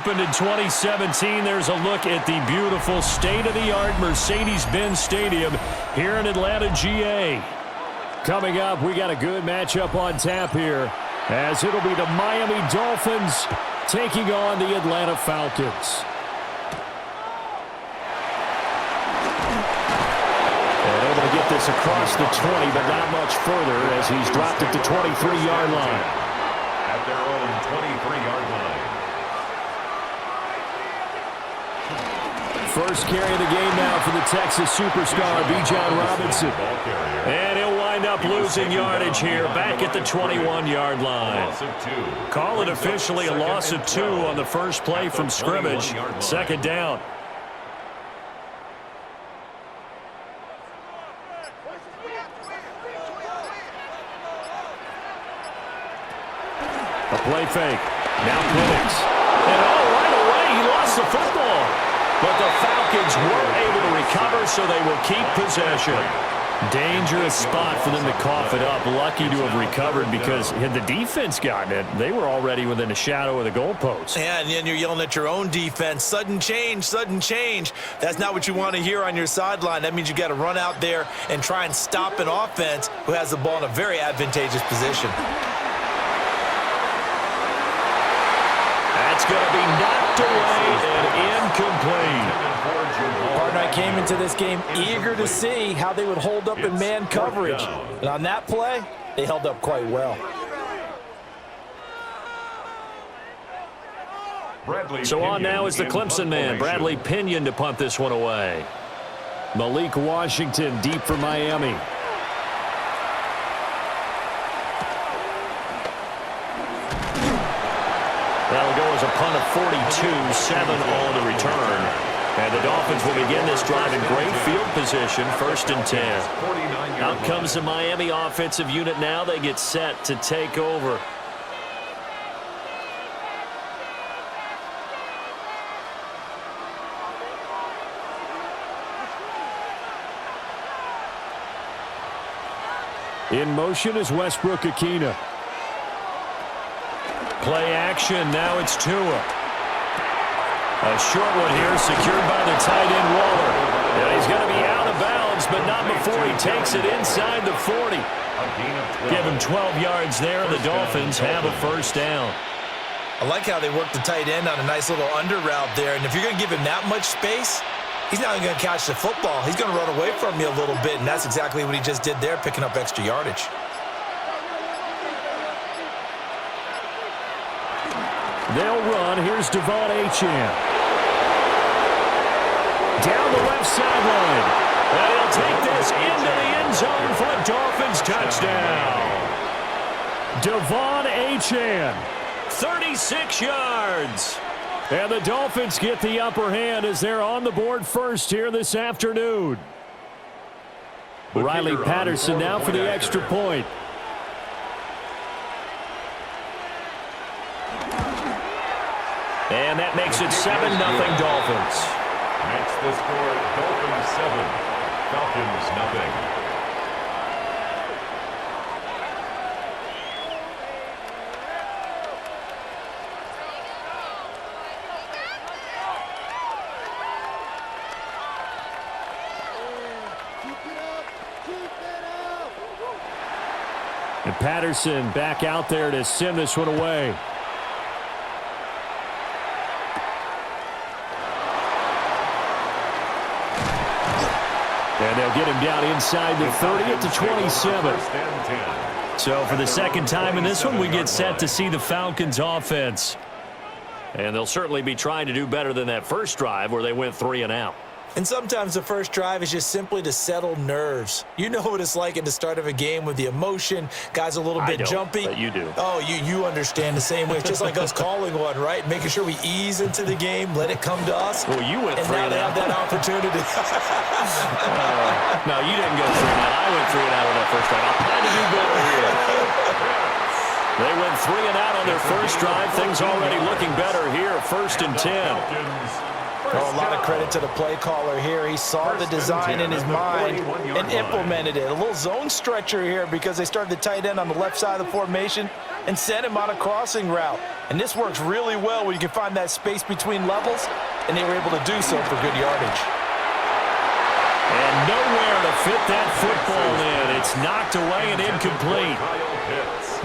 Opened in 2017, there's a look at the beautiful state-of-the-art Mercedes-Benz Stadium here in Atlanta, GA. Coming up, we got a good matchup on tap here, as it'll be the Miami Dolphins taking on the Atlanta Falcons. And able to get this across the 20, but not much further as he's dropped it to 23-yard line. At their own 23-yard line. First carry of the game now for the Texas superstar, Bijan Robinson. And he'll wind up losing yardage here, back at the 21-yard line. Call it officially a loss of 2 on the first play from scrimmage. Second down. A play fake. Now Penix. And right away, he lost the football. But the Falcons were able to recover, so they will keep possession. Dangerous spot for them to cough it up. Lucky to have recovered because had the defense gotten it, they were already within a shadow of the goalpost. Yeah, and then you're yelling at your own defense. Sudden change, sudden change. That's not what you want to hear on your sideline. That means you got to run out there and try and stop an offense who has the ball in a very advantageous position. That's going to be knocked away and incomplete. Partner, I came into this game eager to see how they would hold up in man coverage. And on that play, they held up quite well. So on now is the Clemson man, Bradley Pinion, to punt this one away. Malik Washington deep for Miami. That'll go as a punt of 42, 7 on the return. And the Dolphins will begin this drive in great field position, 1st and 10. Out comes the Miami offensive unit now. They get set to take over. In motion is Westbrook-Akina. Play action. Now it's Tua. A short one here, secured by the tight end Waller. And he's going to be out of bounds, but not before he takes it inside the 40. Give him 12 yards there, and the Dolphins have a first down. I like how they work the tight end on a nice little under route there. And if you're going to give him that much space, he's not even going to catch the football. He's going to run away from you a little bit, and that's exactly what he just did there, picking up extra yardage. They'll run. Here's Devon Achane. Down the left sideline. And he'll take this into the end zone for a Dolphins touchdown. Devon Achane, 36 yards. And the Dolphins get the upper hand as they're on the board first here this afternoon. Riley Patterson now for the extra point. And that makes it 7-0 Dolphins. Makes the score Dolphins 7, Falcons nothing. And Patterson back out there to send this one away. And they'll get him down inside the 30 at the 27. So for the second time in this one, we get set to see the Falcons offense. And they'll certainly be trying to do better than that first drive where they went 3 and out. And sometimes the first drive is just simply to settle nerves. You know what it's like at the start of a game with the emotion. Guys a little bit jumpy. But you do. Oh, you understand the same way. It's just like us calling one, right? Making sure we ease into the game, let it come to us. Well, you went 3 and now they have that opportunity. No, you didn't go 3 and out. I went 3 and out on that first drive. I'll try to do better here. They went 3 and out on their first drive. Things already looking better here. 1st and 10. Oh, a lot of credit to the play caller here. He saw the design in his mind and implemented it. A little zone stretcher here because they started the tight end on the left side of the formation and sent him on a crossing route. And this works really well when you can find that space between levels, and they were able to do so for good yardage. And nowhere to fit that football in. It's knocked away and incomplete.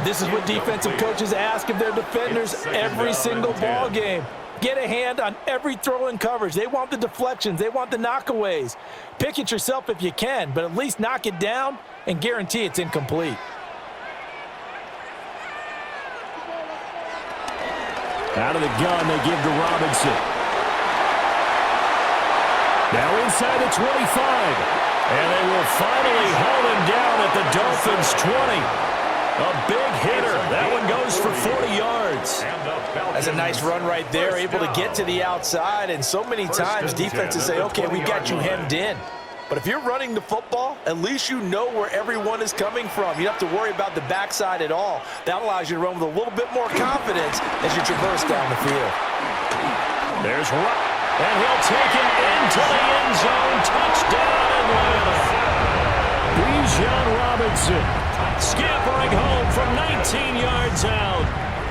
This is what defensive coaches ask of their defenders every single ball game. Get a hand on every throw in coverage. They want the deflections. They want the knockaways. Pick it yourself if you can, but at least knock it down and guarantee it's incomplete. Out of the gun, they give to Robinson. Now inside the 25. And they will finally haul him down at the Dolphins' 20. A big hitter. That one goes for 40 yards. That's a nice run right there, able to get to the outside. And so many times defenses say, okay, we got you hemmed in. But if you're running the football, at least you know where everyone is coming from. You don't have to worry about the backside at all. That allows you to run with a little bit more confidence as you traverse down the field. There's Rock, and he'll take it into the end zone. Touchdown, Atlanta. Bijan Robinson scampering home from 19 yards out.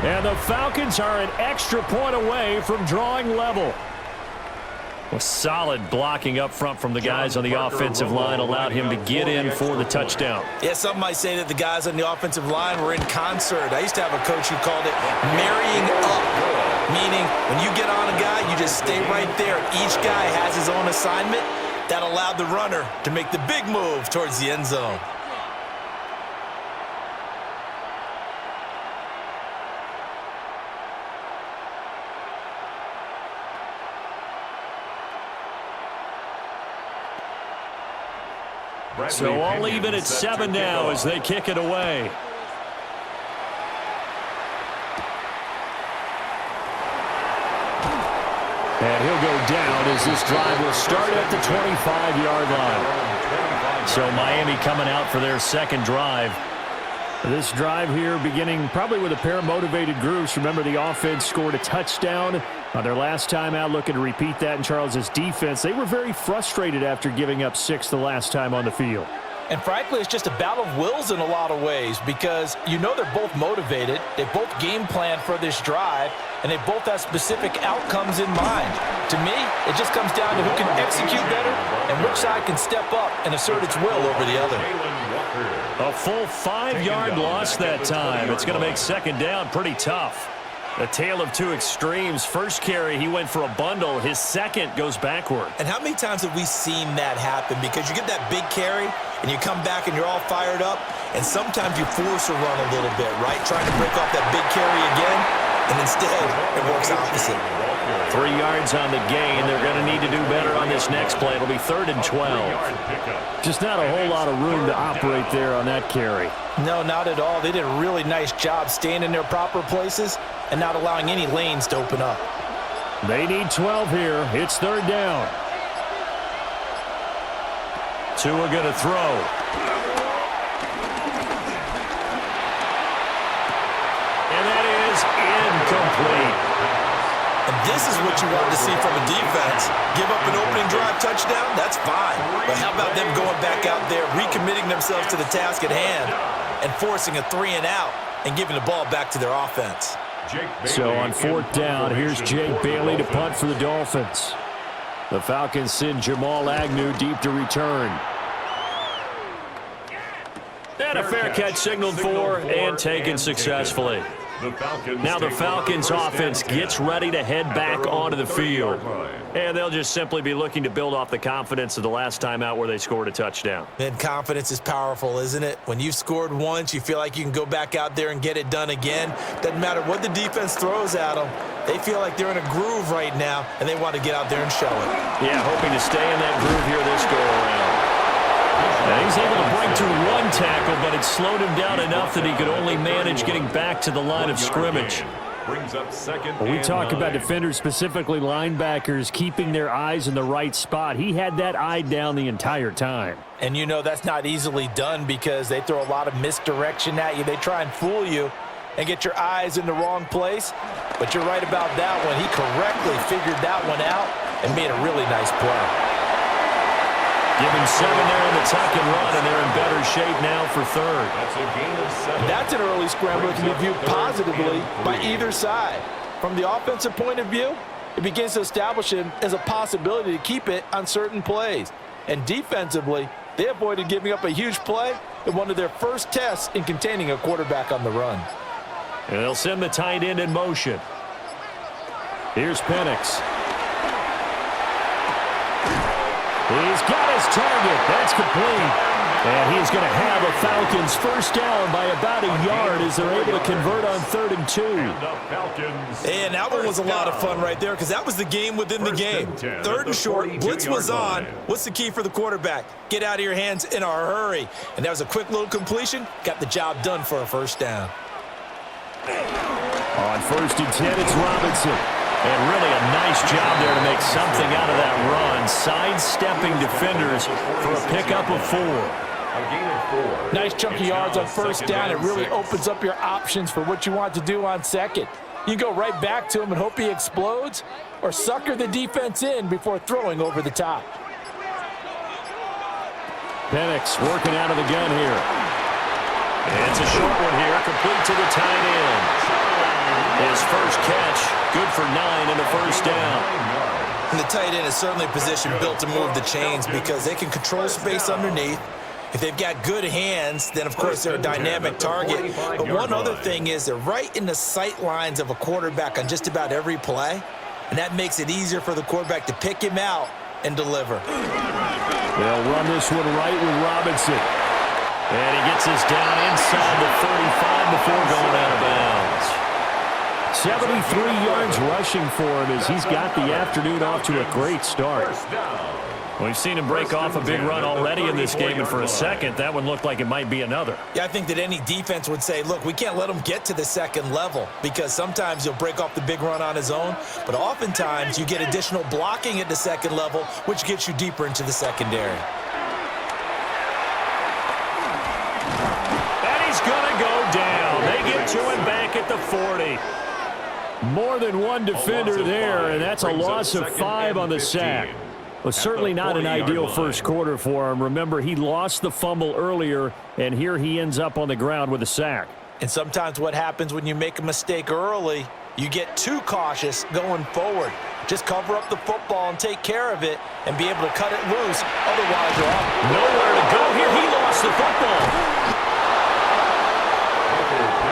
And the Falcons are an extra point away from drawing level. Well, solid blocking up front from the guys on the offensive line allowed him to get in for the touchdown. Yeah, some might say that the guys on the offensive line were in concert. I used to have a coach who called it marrying up, meaning when you get on a guy, you just stay right there. Each guy has his own assignment. That allowed the runner to make the big move towards the end zone. So all even at 7 now as they kick it away. And he'll go down as this drive will start at the 25-yard line. So Miami coming out for their second drive. This drive here beginning probably with a pair of motivated groups. Remember, the offense scored a touchdown on their last time out, looking to repeat that in Charles's defense. They were very frustrated after giving up 6 the last time on the field. And frankly, it's just a battle of wills in a lot of ways because you know they're both motivated. They both game plan for this drive, and they both have specific outcomes in mind. To me, it just comes down to who can execute better and which side can step up and assert its will over the other. A full 5-yard loss that time. It's going to make second down pretty tough. A tale of two extremes. First carry, he went for a bundle. His second goes backward. And how many times have we seen that happen? Because you get that big carry, and you come back and you're all fired up, and sometimes you force a run a little bit, right? Trying to break off that big carry again, and instead it works opposite. 3 yards on the gain. They're going to need to do better on this next play. It'll be 3rd and 12. Just not a whole lot of room to operate there on that carry. No, not at all. They did a really nice job staying in their proper places and not allowing any lanes to open up. They need 12 here. It's 3rd down. Tua going to throw. And that is incomplete. And this is what you want to see from a defense. Give up an opening drive touchdown, that's fine. But how about them going back out there, recommitting themselves to the task at hand, and forcing a 3-and-out and giving the ball back to their offense? So on 4th down, here's Jake Bailey to punt for the Dolphins. The Falcons send Jamal Agnew deep to return. And a fair catch signaled for and taken successfully. Now the Falcons offense gets ready to head back onto the field. And they'll just simply be looking to build off the confidence of the last time out where they scored a touchdown. And confidence is powerful, isn't it? When you've scored once, you feel like you can go back out there and get it done again. Doesn't matter what the defense throws at them. They feel like they're in a groove right now, and they want to get out there and show it. Yeah, hoping to stay in that groove here this go-around. Now he's able to break through one tackle, but it slowed him down enough that he could only manage getting back to the line of scrimmage. Brings up 2nd When we talk and 9. about defenders, specifically linebackers, keeping their eyes in the right spot. He had that eye down the entire time. And you know that's not easily done because they throw a lot of misdirection at you. They try and fool you and get your eyes in the wrong place. But you're right about that one. He correctly figured that one out and made a really nice play. Give him 7 there in the tuck and run, and they're in better shape now for third. That's a gain of 7. That's an early scramble that can be viewed positively by either side. From the offensive point of view, it begins to establish him as a possibility to keep it on certain plays. And defensively, they avoided giving up a huge play in one of their first tests in containing a quarterback on the run. And they'll send the tight end in motion. Here's Penix. He's got his target. That's complete. And he's going to have a Falcons first down by about a yard as they're able to convert on 3rd and 2. And that one was a lot of fun right there because that was the game within the game. 3rd and short, blitz was on. What's the key for the quarterback? Get out of your hands in a hurry. And that was a quick little completion. Got the job done for a first down. On 1st and 10, it's Robinson. And really a nice job there to make something out of that run. Sidestepping defenders for a pickup of 4. Nice chunky yards on first down. It really opens up your options for what you want to do on second. You go right back to him and hope he explodes, or sucker the defense in before throwing over the top. Penix working out of the gun here. And it's a short one here, complete to the tight end. His first catch, good for 9 and a first down. And the tight end is certainly a position built to move the chains because they can control space underneath. If they've got good hands, then, of course, they're a dynamic target. But one other thing is they're right in the sight lines of a quarterback on just about every play, and that makes it easier for the quarterback to pick him out and deliver. They'll run this one right with Robinson. And he gets this down inside the 35 before going out of bounds. 73 yards rushing for him as he's got the afternoon off to a great start. We've seen him break off a big run already in this game, and for a second, that one looked like it might be another. Yeah, I think that any defense would say, look, we can't let him get to the second level because sometimes he'll break off the big run on his own, but oftentimes you get additional blocking at the second level, which gets you deeper into the secondary. And he's going to go down. They get to him back at the 40. More than one defender there, and that's a loss of 5 on the sack. Well, certainly not an ideal first quarter for him. Remember, he lost the fumble earlier, and here he ends up on the ground with a sack. And sometimes what happens when you make a mistake early, you get too cautious going forward. Just cover up the football and take care of it and be able to cut it loose. Otherwise, you're off. Nowhere to go here. He lost the football.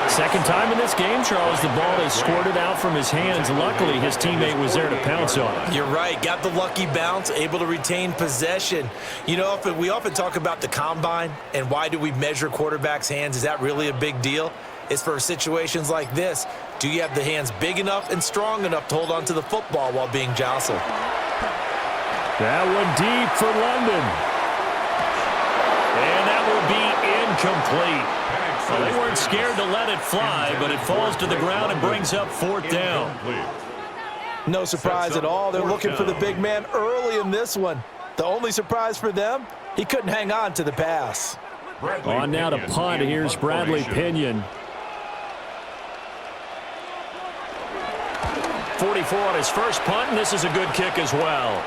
Second time in this game, Charles, the ball is squirted out from his hands. Luckily, his teammate was there to pounce on it. You're right. Got the lucky bounce, able to retain possession. You know, we often talk about the combine and why do we measure quarterbacks' hands. Is that really a big deal? It's for situations like this. Do you have the hands big enough and strong enough to hold on to the football while being jostled? That one deep for London. And that will be incomplete. Well, they weren't scared to let it fly, but it falls to the ground and brings up 4th down. No surprise at all. They're looking for the big man early in this one. The only surprise for them, he couldn't hang on to the pass. On now to punt. Here's Bradley Pinion. 44 on his first punt, and this is a good kick as well.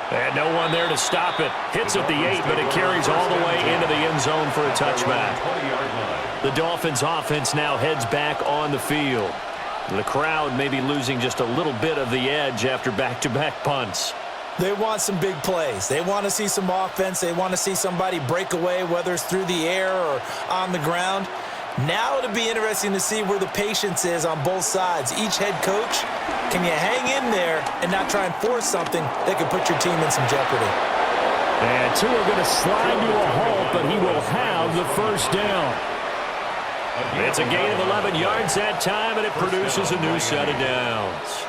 And no one there to stop it. Hits at the 8, but it carries all the way into the end zone for a touchback. The Dolphins offense now heads back on the field. The crowd may be losing just a little bit of the edge after back-to-back punts. They want some big plays. They want to see some offense. They want to see somebody break away, whether it's through the air or on the ground. Now it'll be interesting to see where the patience is on both sides. Each head coach, can you hang in there and not try and force something that could put your team in some jeopardy? And Tua going to slide to a halt, but he will have the first down. It's a gain of 11 yards that time, and it produces a new set of downs.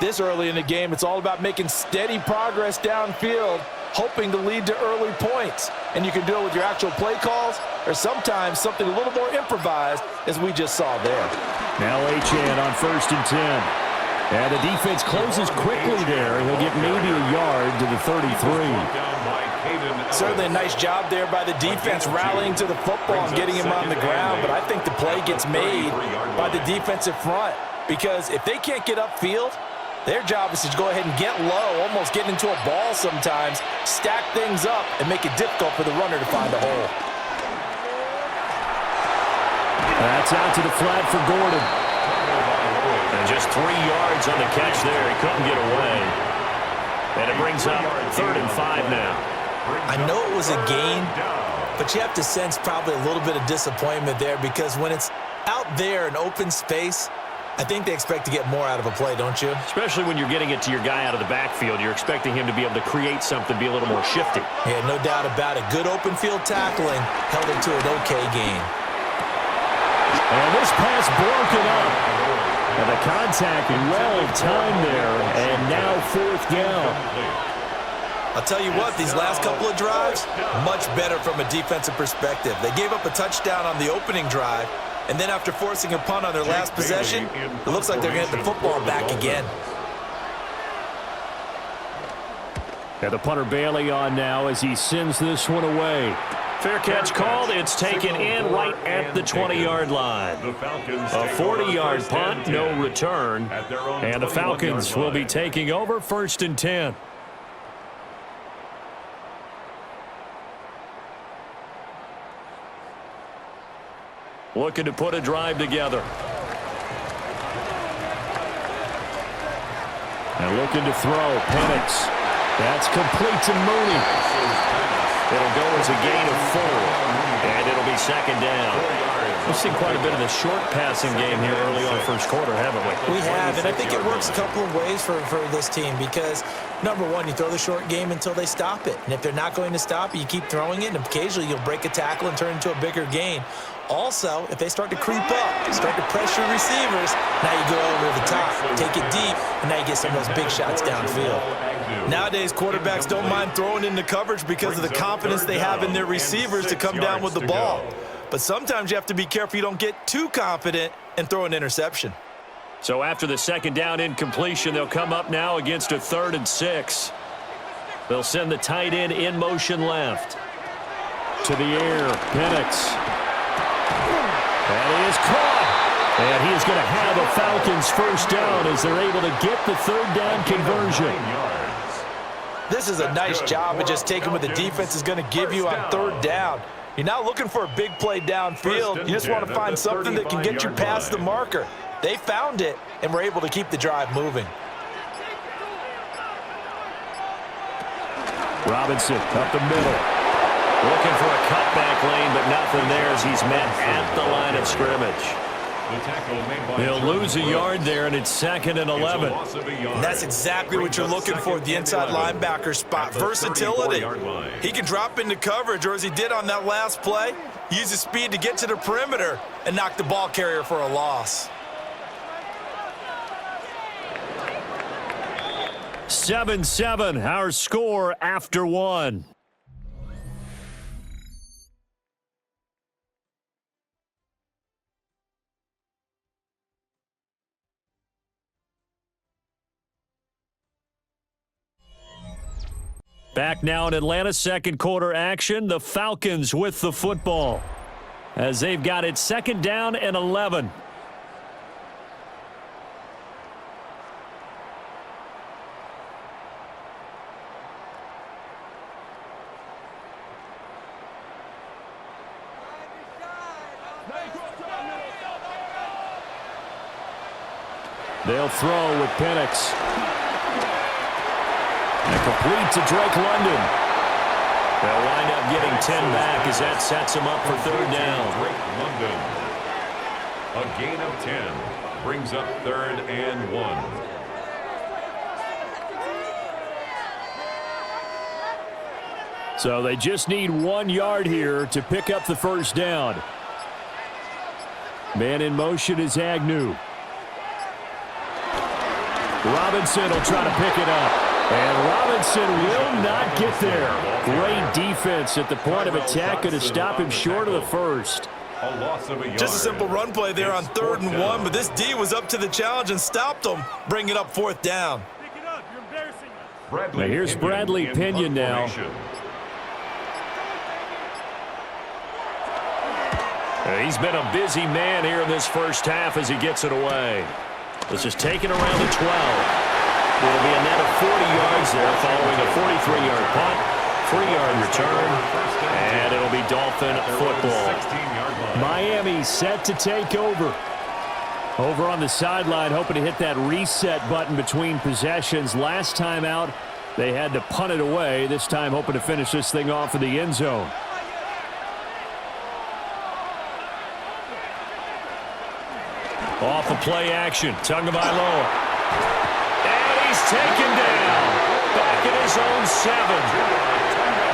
This early in the game, it's all about making steady progress downfield, hoping to lead to early points. And you can do it with your actual play calls or sometimes something a little more improvised, as we just saw there. Now Achane on 1st and 10. And the defense closes quickly there. He'll get maybe a yard to the 33. Certainly a nice job there by the defense rallying to the football and getting him on the ground. But I think the play gets made by the defensive front, because if they can't get upfield, Their job is to go ahead and get low, almost get into a ball sometimes, stack things up, and make it difficult for the runner to find a hole. That's out to the flat for Gordon. And just 3 yards on the catch there. He couldn't get away. And it brings up 3rd and 5 now. I know it was a gain, but you have to sense probably a little bit of disappointment there because when it's out there in open space, I think they expect to get more out of a play, don't you? Especially when you're getting it to your guy out of the backfield. You're expecting him to be able to create something, be a little more shifty. Yeah, no doubt about it. Good open field tackling held him to an okay gain. And this pass broken up. And the contact well timed there. And now 4th down. I'll tell you what, these last couple of drives, much better from a defensive perspective. They gave up a touchdown on the opening drive, and then after forcing a punt on their last possession, it looks like they're going to get the football back again. And the punter Bailey on now as he sends this one away. Fair catch called. It's taken in right at the 20-yard line. A 40-yard punt, no return. And the Falcons will be taking over 1st and 10. Looking to put a drive together. And looking to throw. Penix. That's complete to Mooney. It'll go as a gain of 4. And it'll be 2nd down. We've seen quite a bit of the short passing game here early on 1st quarter, haven't we? We have, and I think it works a couple of ways for this team because, number one, you throw the short game until they stop it. And if they're not going to stop it, you keep throwing it, and occasionally you'll break a tackle and turn it into a bigger gain. Also, if they start to creep up, start to pressure receivers, now you go over the top, take it deep, and now you get some of those big shots downfield. Nowadays, quarterbacks don't mind throwing into coverage because of the confidence they have in their receivers to come down with the ball. But sometimes you have to be careful you don't get too confident and throw an interception. So after the 2nd down incompletion, they'll come up now against a 3rd and 6. They'll send the tight end in motion left. To the air, Penix. And he is caught. And he is going to have a Falcons 1st down as they're able to get the 3rd down conversion. This is a nice job of just taking what the defense is going to give you on 3rd down. You're not looking for a big play downfield. You just want to find something that can get you past the marker. They found it and were able to keep the drive moving. Robinson up the middle. Looking for a cutback lane, but nothing there as he's met at the line of scrimmage. He'll lose a yard there, and it's 2nd and 11. And that's exactly what you're looking for, the inside linebacker spot. Versatility. He can drop into coverage, or as he did on that last play, use his speed to get to the perimeter and knock the ball carrier for a loss. 7-7, our score after 1. Back now in Atlanta, 2nd quarter action. The Falcons with the football as they've got it 2nd down and 11. They'll throw with Penix. And complete to Drake London. They'll wind up getting 10 back as that sets them up for 3rd down. Drake London. A gain of 10 brings up 3rd and 1. So they just need 1 yard here to pick up the 1st down. Man in motion is Agnew. Robinson will try to pick it up. And Robinson will not get there. Great defense at the point of attack. Going to stop him short of the 1st. Just a simple run play there on 3rd and 1, but this D was up to the challenge and stopped him, bringing up 4th down. Now here's Bradley Pinion now. He's been a busy man here in this 1st half as he gets it away. This is taken around the 12. It'll be a net of 40 yards there following a 43-yard punt, 3-yard return, and it'll be Dolphin football. Miami set to take over. Over on the sideline, hoping to hit that reset button between possessions. Last time out, they had to punt it away. This time, hoping to finish this thing off in the end zone. Off of play action, Tagovailoa. And he's taken down. Back at his own 7.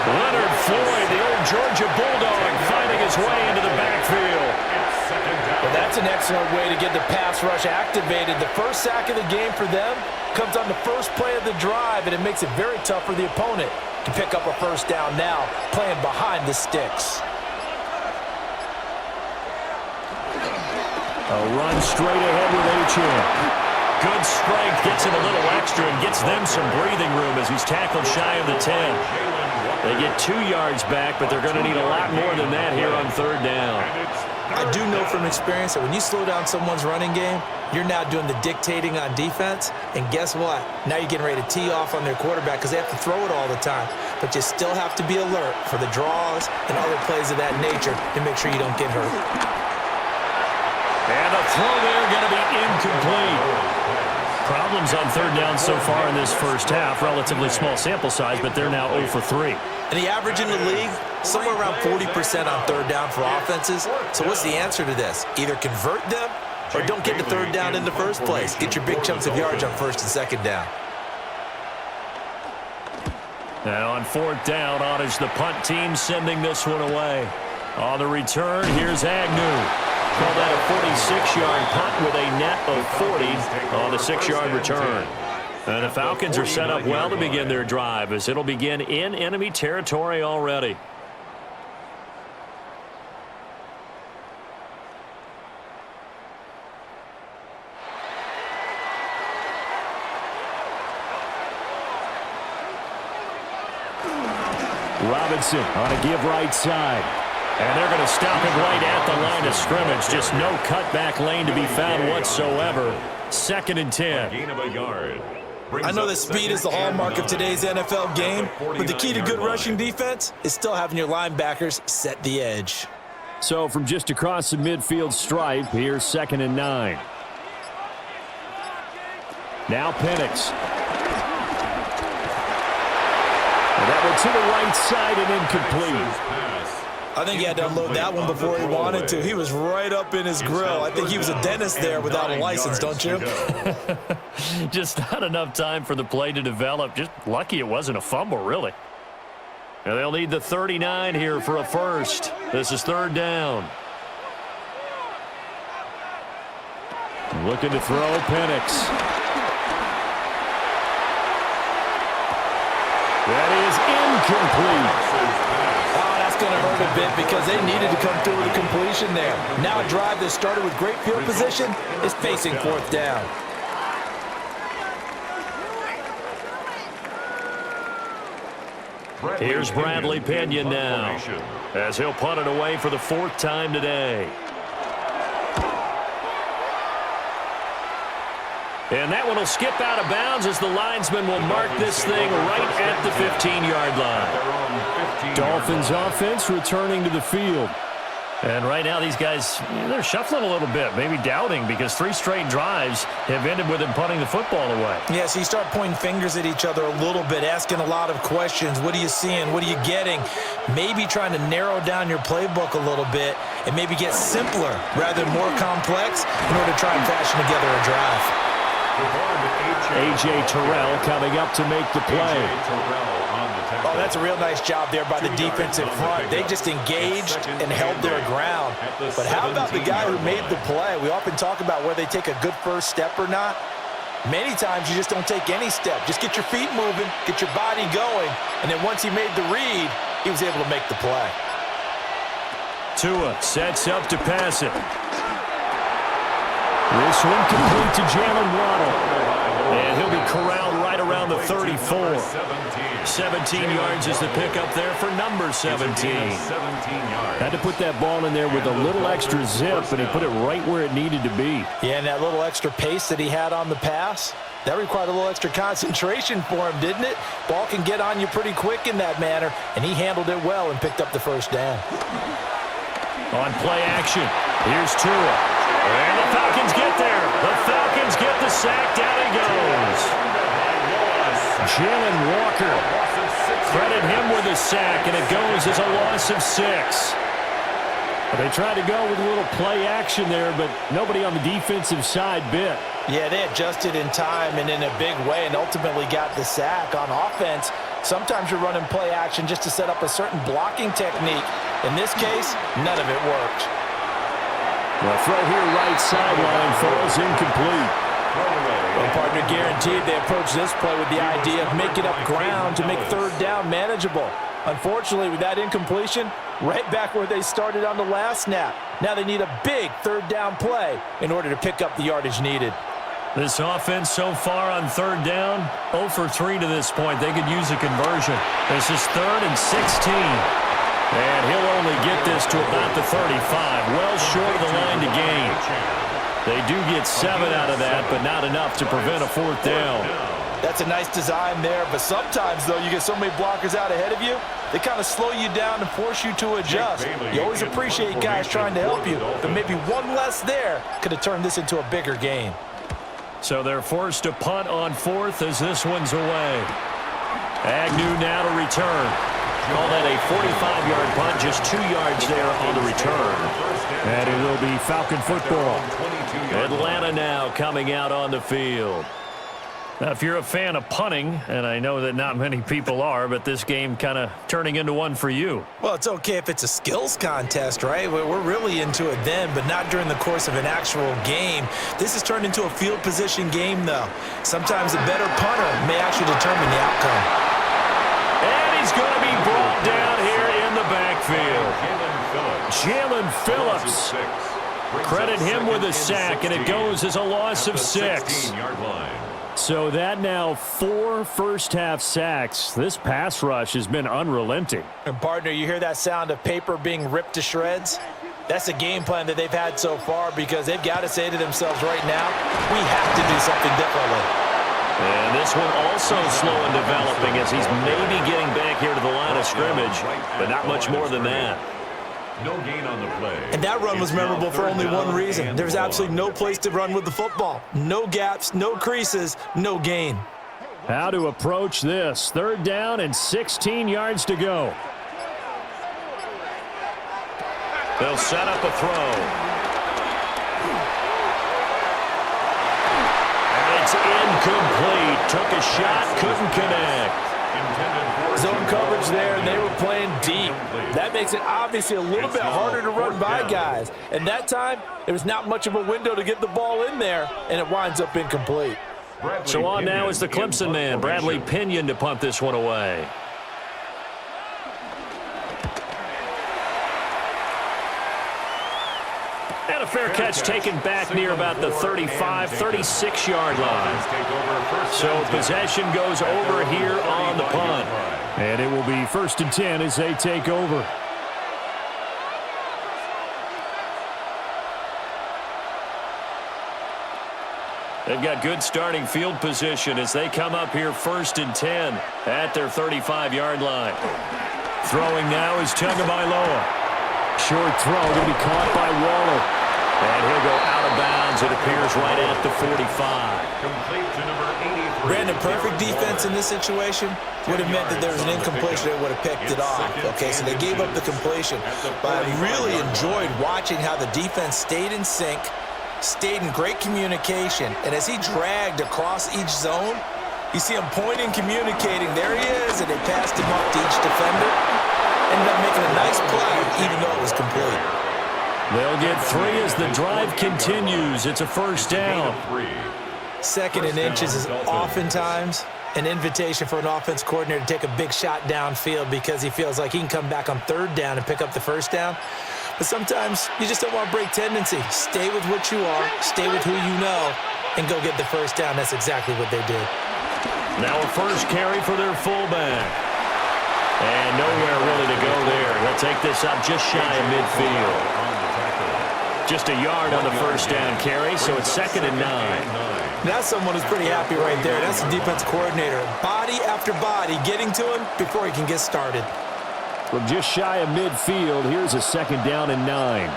Leonard Floyd, the old Georgia Bulldog, finding his way into the backfield. Well, that's an excellent way to get the pass rush activated. The first sack of the game for them comes on the first play of the drive, and it makes it very tough for the opponent to pick up a first down now, playing behind the sticks. A run straight ahead with H.M. Good strength, gets him a little extra and gets them some breathing room as he's tackled shy of the 10. They get 2 yards back, but they're going to need a lot more than that here on third down. I do know from experience that when you slow down someone's running game, you're now doing the dictating on defense. And guess what? Now you're getting ready to tee off on their quarterback because they have to throw it all the time. But you still have to be alert for the draws and other plays of that nature to make sure you don't get hurt. And the throw there going to be incomplete. Problems on third down so far in this first half. Relatively small sample size, but they're now 0 for 3. And the average in the league, somewhere around 40% on third down for offenses. So what's the answer to this? Either convert them or don't get to third down in the first place. Get your big chunks of yards on first and second down. Now on fourth down, honors the punt team, sending this one away. On the return, here's Agnew. Called that a 46-yard punt with a net of 40 on the 6-yard return. And the Falcons are set up well to begin their drive as it'll begin in enemy territory already. Robinson on a give right side. And they're going to stop him right at the line of scrimmage. Just no cutback lane to be found whatsoever. 2nd and 10. Gain of a yard. I know that speed is the hallmark of today's NFL game, but the key to good rushing defense is still having your linebackers set the edge. So from just across the midfield stripe, here's 2nd and 9. Now Penix. And that one to the right side and incomplete. I think he had to unload that one before he wanted to. He was right up in his grill. I think he was a dentist there without a license, don't you? Just not enough time for the play to develop. Just lucky it wasn't a fumble, really. And they'll need the 39 here for a first. This is third down. Looking to throw, Penix. That is incomplete. Going to hurt a bit because they needed to come through with a completion there. Now a drive that started with great field position is facing fourth down. Here's Bradley Pinion now as he'll punt it away for the 4th time today. And that one will skip out of bounds as the linesman will mark this thing right at the 15-yard line. Dolphins offense returning to the field. And right now these guys, they're shuffling a little bit, maybe doubting because 3 straight drives have ended with them punting the football away. Yeah, so you start pointing fingers at each other a little bit, asking a lot of questions. What are you seeing? What are you getting? Maybe trying to narrow down your playbook a little bit and maybe get simpler rather than more complex in order to try and fashion together a drive. A.J. Terrell coming up to make the play. Oh, that's a real nice job there by the defensive front. They just engaged and held their ground. But how about the guy who made the play? We often talk about whether they take a good first step or not. Many times you just don't take any step. Just get your feet moving, get your body going, and then once he made the read, he was able to make the play. Tua sets up to pass it. This one complete to Jalen Waddle. And he'll be corralled right around the 34. 17 yards is the pickup there for number 17. Had to put that ball in there with a little extra zip, and he put it right where it needed to be. Yeah, and that little extra pace that he had on the pass, That required a little extra concentration for him, didn't it? Ball can get on you pretty quick in that manner, and he handled it well and picked up the first down. On play action, here's Tua. And the Falcons get there. The Falcons get the sack. Down he goes. Jalen Walker. Credit him with a sack, and it goes as a loss of 6. They tried to go with a little play action there, but nobody on the defensive side bit. Yeah, they adjusted in time and in a big way and ultimately got the sack. On offense, sometimes you're running play action just to set up a certain blocking technique. In this case, none of it worked. The throw here right sideline falls incomplete. Well, partner, guaranteed they approach this play with the idea of making up ground to make third down manageable. Unfortunately, with that incompletion, right back where they started on the last snap. Now they need a big third down play in order to pick up the yardage needed. This offense so far on third down, 0 for 3 to this point. They could use a conversion. This is 3rd and 16. And he'll only get this to about the 35, well short of the line to gain. They do get 7 out of that, but not enough to prevent a 4th down. That's a nice design there, but sometimes, though, you get so many blockers out ahead of you, they kind of slow you down and force you to adjust. You always appreciate guys trying to help you, but maybe one less there could have turned this into a bigger gain. So they're forced to punt on 4th as this one's away. Agnew now to return. Call that a 45-yard punt, just 2 yards there on the return. And it will be Falcon football. Atlanta now coming out on the field. Now, if you're a fan of punting, and I know that not many people are, but this game kind of turning into one for you. Well, it's okay if it's a skills contest, right? We're really into it then, but not during the course of an actual game. This has turned into a field position game, though. Sometimes a better punter may actually determine the outcome. And he's going to be brought down here in the backfield. Jalen Phillips. Credit him with a sack, and it goes as a loss of 6. So that now 4 first-half sacks. This pass rush has been unrelenting. And, partner, you hear that sound of paper being ripped to shreds? That's the game plan that they've had so far because they've got to say to themselves right now, we have to do something differently. And this one also slow in developing as he's maybe getting back here to the line of scrimmage, but not much more than that. No gain on the play. And that run was memorable for only one reason. There's absolutely no place to run with the football. No gaps, no creases, no gain. How to approach this. 3rd down and 16 yards to go. They'll set up a throw. And it's incomplete. Took a shot, couldn't connect. Zone coverage there, and they were playing deep. That makes it obviously a little bit harder to run by guys. And that time, there was not much of a window to get the ball in there, and it winds up incomplete. So on now is the Clemson man, Bradley Pinion, to punt this one away. And a fair catch taken back near about the 35, 36-yard line. So possession goes over here on the punt. And it will be 1st and 10 as they take over. They've got good starting field position as they come up here 1st and 10 at their 35-yard line. Throwing now is Tagovailoa. Short throw going to be caught by Waller. And he'll go out of bounds, it appears, right at the 45. Complete to number 83. Brandon, perfect defense in this situation would have meant that there was an incompletion that would have picked it off. Okay, so they gave up the completion. But I really enjoyed watching how the defense stayed in sync, stayed in great communication. And as he dragged across each zone, you see him pointing, communicating. There he is, and they passed him up to each defender. Ended up making a nice play, even though it was complete. They'll get 3 as the drive continues. It's a 1st down. 2nd and inches is oftentimes an invitation for an offense coordinator to take a big shot downfield because he feels like he can come back on 3rd down and pick up the 1st down. But sometimes you just don't want to break tendency. Stay with what you are, stay with who you know, and go get the 1st down. That's exactly what they did. Now a first carry for their fullback. And nowhere really to go there. He'll take this up just shy of midfield. Just a yard on the first down carry, so it's 2nd and 9. That's someone who's pretty happy right there. That's the defense coordinator. Body after body getting to him before he can get started. From just shy of midfield, here's a 2nd down and 9.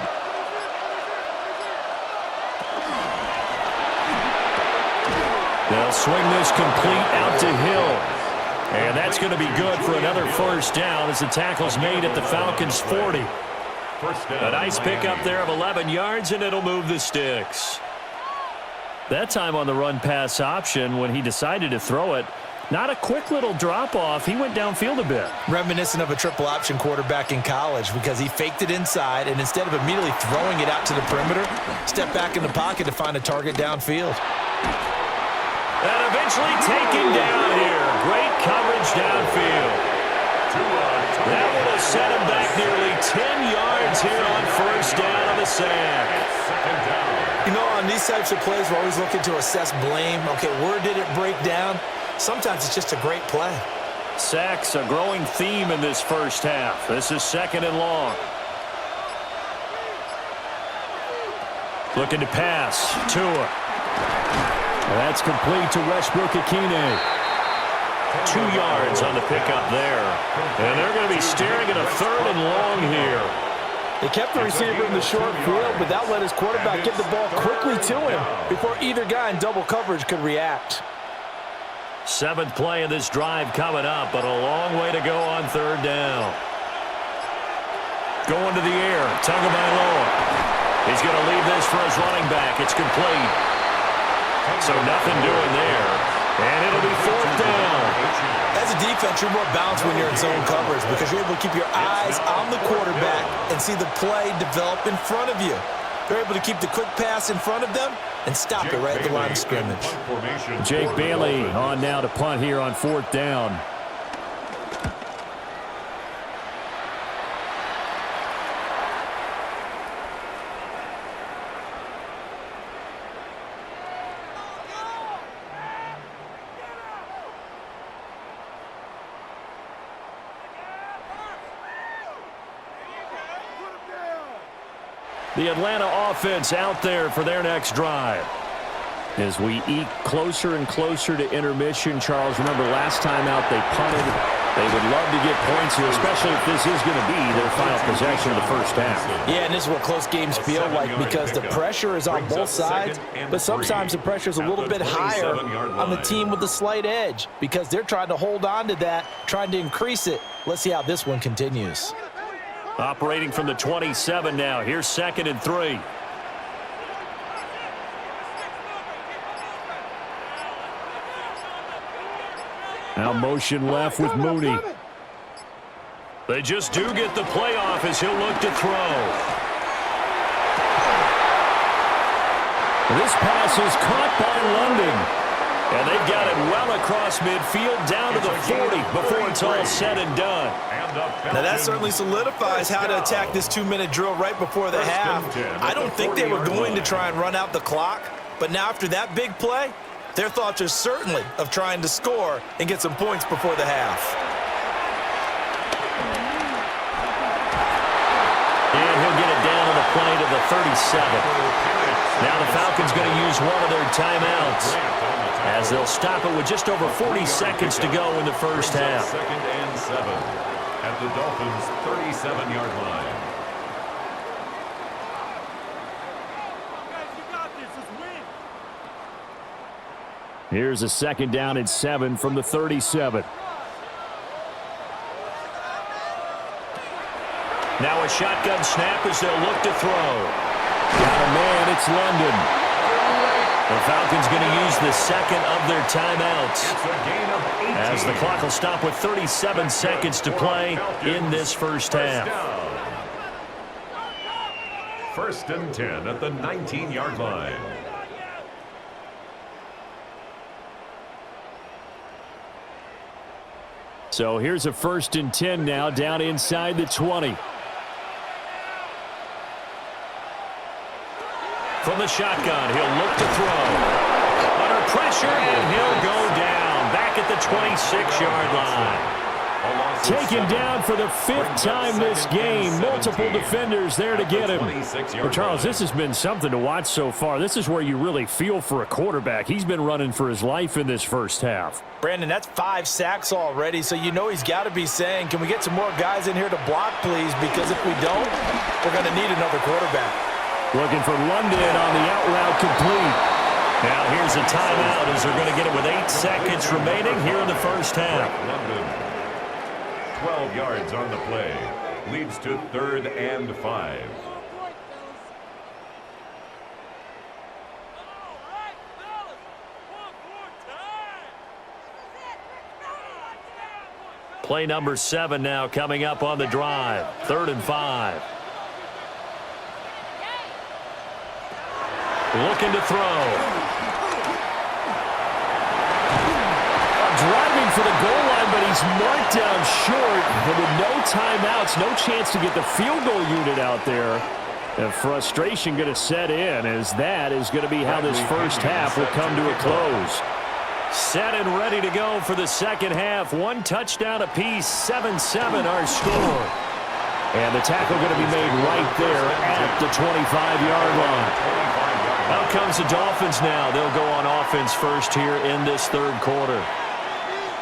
They'll swing this complete out to Hill. And that's going to be good for another first down as the tackle's made at the Falcons' 40. A nice pickup there of 11 yards, and it'll move the sticks. That time on the run-pass option, when he decided to throw it, not a quick little drop-off. He went downfield a bit. Reminiscent of a triple option quarterback in college because he faked it inside, and instead of immediately throwing it out to the perimeter, stepped back in the pocket to find a target downfield. And eventually taken down here. Great coverage downfield. That one will set him back nearly 10 yards here on first down on the sack. You know, on these types of plays, we're always looking to assess blame. Okay, where did it break down? Sometimes it's just a great play. Sacks, a growing theme in this first half. This is 2nd and long. Looking to pass. Tua. That's complete to Westbrook-Ikhine. 2 yards on the pickup there. And they're going to be staring at a 3rd and long here. They kept the receiver in the short field, but that let his quarterback get the ball quickly to him before either guy in double coverage could react. 7th play of this drive coming up, but a long way to go on 3rd down. Going to the air, Tagovailoa. He's going to leave this for his running back. It's complete. So nothing doing there. And it'll be 4th down. As a defense, you're more balanced when you're in zone coverage because you're able to keep your eyes on the quarterback and see the play develop in front of you. They're able to keep the quick pass in front of them and stop it right at the line of scrimmage. Jake Bailey on now to punt here on 4th down. The Atlanta offense out there for their next drive. As we eke closer and closer to intermission, Charles, remember last time out they punted. They would love to get points here, especially if this is going to be their final possession of the first half. Yeah, and this is what close games feel like because the pressure is on both sides, but sometimes the pressure is a little bit higher on the team with the slight edge because they're trying to hold on to that, trying to increase it. Let's see how this one continues. Operating from the 27 now. Here's 2nd and 3. Now motion left with Mooney. They just do get the playoff as he'll look to throw. This pass is caught by London. And they've got it well across midfield down to the 40 before it's all said and done. Now that certainly solidifies how to attack this 2-minute drill right before the half. I don't think they were going to try and run out the clock, but now after that big play, their thoughts are certainly of trying to score and get some points before the half. And he'll get it down to the play to the 37. Now the Falcons going to use one of their timeouts as they'll stop it with just over 40 seconds to go in the first half. 2nd and 7 at the Dolphins' 37-yard line. Here's a 2nd down and 7 from the 37. Now a shotgun snap as they'll look to throw. Got a man, it's London. The Falcons going to use the 2nd of their timeouts as the clock will stop with 37 seconds to play in this first half. 1st and 10 at the 19-yard line. So here's a 1st and 10 now down inside the 20. From the shotgun, he'll look to throw. Under pressure, and he'll go down back at the 26-yard line. Taken down for the 5th time this game. Multiple defenders there to get him. Well, Charles, this has been something to watch so far. This is where you really feel for a quarterback. He's been running for his life in this first half. Brandon, that's 5 sacks already, so you know he's got to be saying, can we get some more guys in here to block, please? Because if we don't, we're going to need another quarterback. Looking for London on the out route complete. Now here's a timeout as they're going to get it with 8 seconds remaining here in the first half. London. 12 yards on the play. Leads to 3rd and 5. Play number 7 now coming up on the drive. 3rd and 5. Looking to throw. Driving for the goal line, but he's marked down short. And with no timeouts, no chance to get the field goal unit out there. And frustration going to set in, as that is going to be how this first half will come to a close. Set and ready to go for the second half. 1 touchdown apiece, 7-7 our score. And the tackle going to be made right there at the 25-yard line. Out comes the Dolphins now. They'll go on offense first here in this 3rd quarter.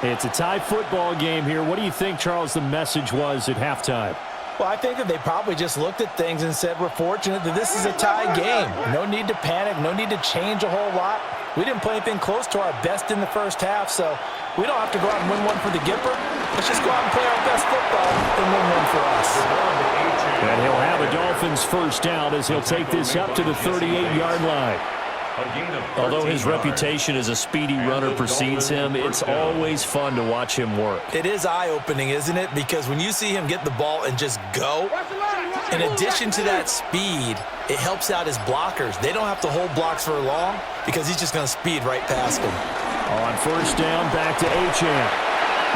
It's a tie football game here. What do you think, Charles, the message was at halftime? Well, I think that they probably just looked at things and said, we're fortunate that this is a tie game. No need to panic. No need to change a whole lot. We didn't play anything close to our best in the first half, so we don't have to go out and win one for the Gipper. Let's just go out and play our best football and win one for us. And he'll have a Dolphins first down as he'll take this up to the 38-yard line. Although his reputation as a speedy runner precedes him, it's always fun to watch him work. It is eye-opening, isn't it? Because when you see him get the ball and just go, in addition to that speed, it helps out his blockers. They don't have to hold blocks for long because he's just going to speed right past them. On first down, back to Achane.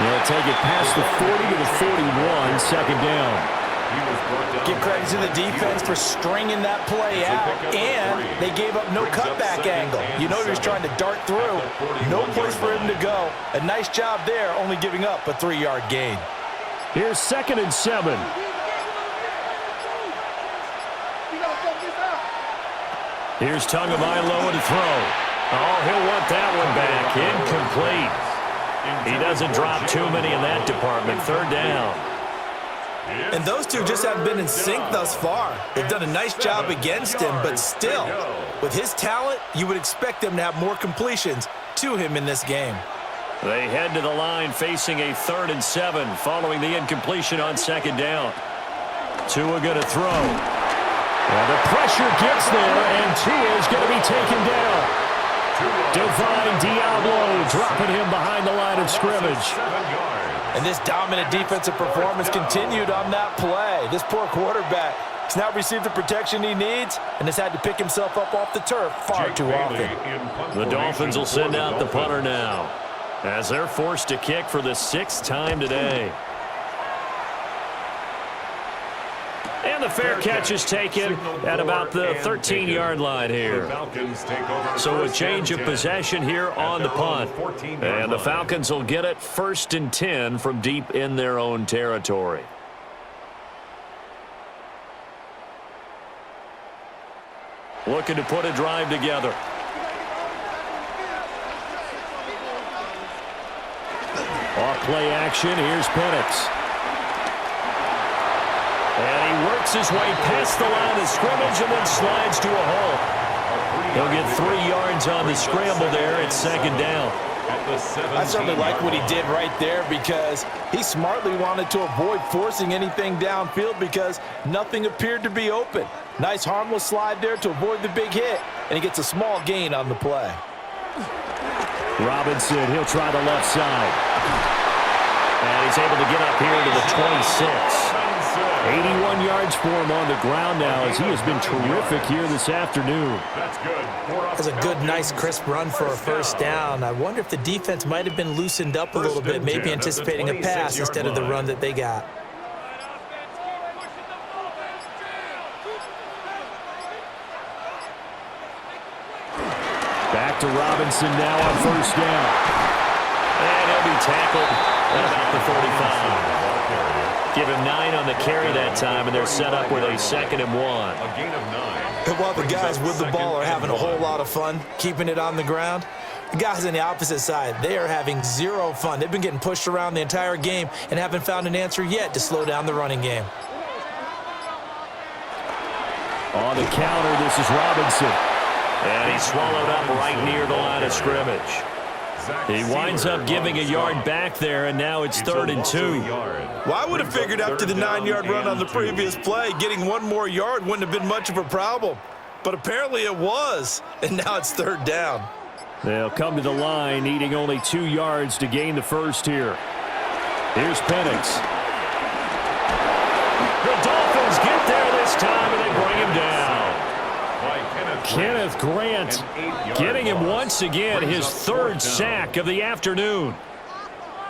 They'll take it past the 40 to the 41, second down. Give credit to the defense for stringing that play out, and they gave up no cutback angle. You know he was trying to dart through. No place for him to go. A nice job there, only giving up a 3-yard gain. Here's 2nd and 7. Here's Tagovailoa to throw. Oh, he'll want that one back. Incomplete. He doesn't drop too many in that department. 3rd down. And those two just haven't been in sync thus far. They've done a nice job against him, but still, with his talent, you would expect them to have more completions to him in this game. They head to the line facing a 3rd and 7 following the incompletion on 2nd down. Tua going to throw. And the pressure gets there, and Tua is going to be taken down. Divine Diablo dropping him behind the line of scrimmage. And this dominant defensive performance continued on that play. This poor quarterback has now received the protection he needs and has had to pick himself up off the turf far too often. The Dolphins will send out the punter now as they're forced to kick for the 6th time today. And the fair catch is taken at about the 13-yard line here. So a change of possession here on the punt. And the Falcons will get it 1st and 10 from deep in their own territory. Looking to put a drive together. Off play action. Here's Penix. And he works his way past the line of scrimmage and then slides to a hole. He'll get 3 yards on the scramble there at 2nd down. I certainly like what he did right there because he smartly wanted to avoid forcing anything downfield because nothing appeared to be open. Nice harmless slide there to avoid the big hit, and he gets a small gain on the play. Robinson, he'll try the left side. And he's able to get up here to the 26. 81 yards for him on the ground now as he has been terrific here this afternoon. That's a good, nice, crisp run for a first down. I wonder if the defense might have been loosened up a little bit, maybe anticipating a pass instead of the run that they got. Back to Robinson now on first down. And he'll be tackled at about the 45. Give him 9 on the carry that time, and they're set up with a 2nd and 1. A gain of 9. And while the guys with the ball are having a whole lot of fun keeping it on the ground, the guys on the opposite side, they are having zero fun. They've been getting pushed around the entire game and haven't found an answer yet to slow down the running game. On the counter, this is Robinson. And he's swallowed up right near the line of scrimmage. He winds up giving a yard back there, and now it's 3rd and 2. Well, I would have figured after the 9-yard run on the previous play, getting 1 more yard wouldn't have been much of a problem. But apparently it was, and now it's 3rd down. They'll come to the line, needing only 2 yards to gain the first here. Here's Penix. The Dolphins get there this time, and they bring him down. Kenneth Grant getting him once again, his 3rd sack of the afternoon.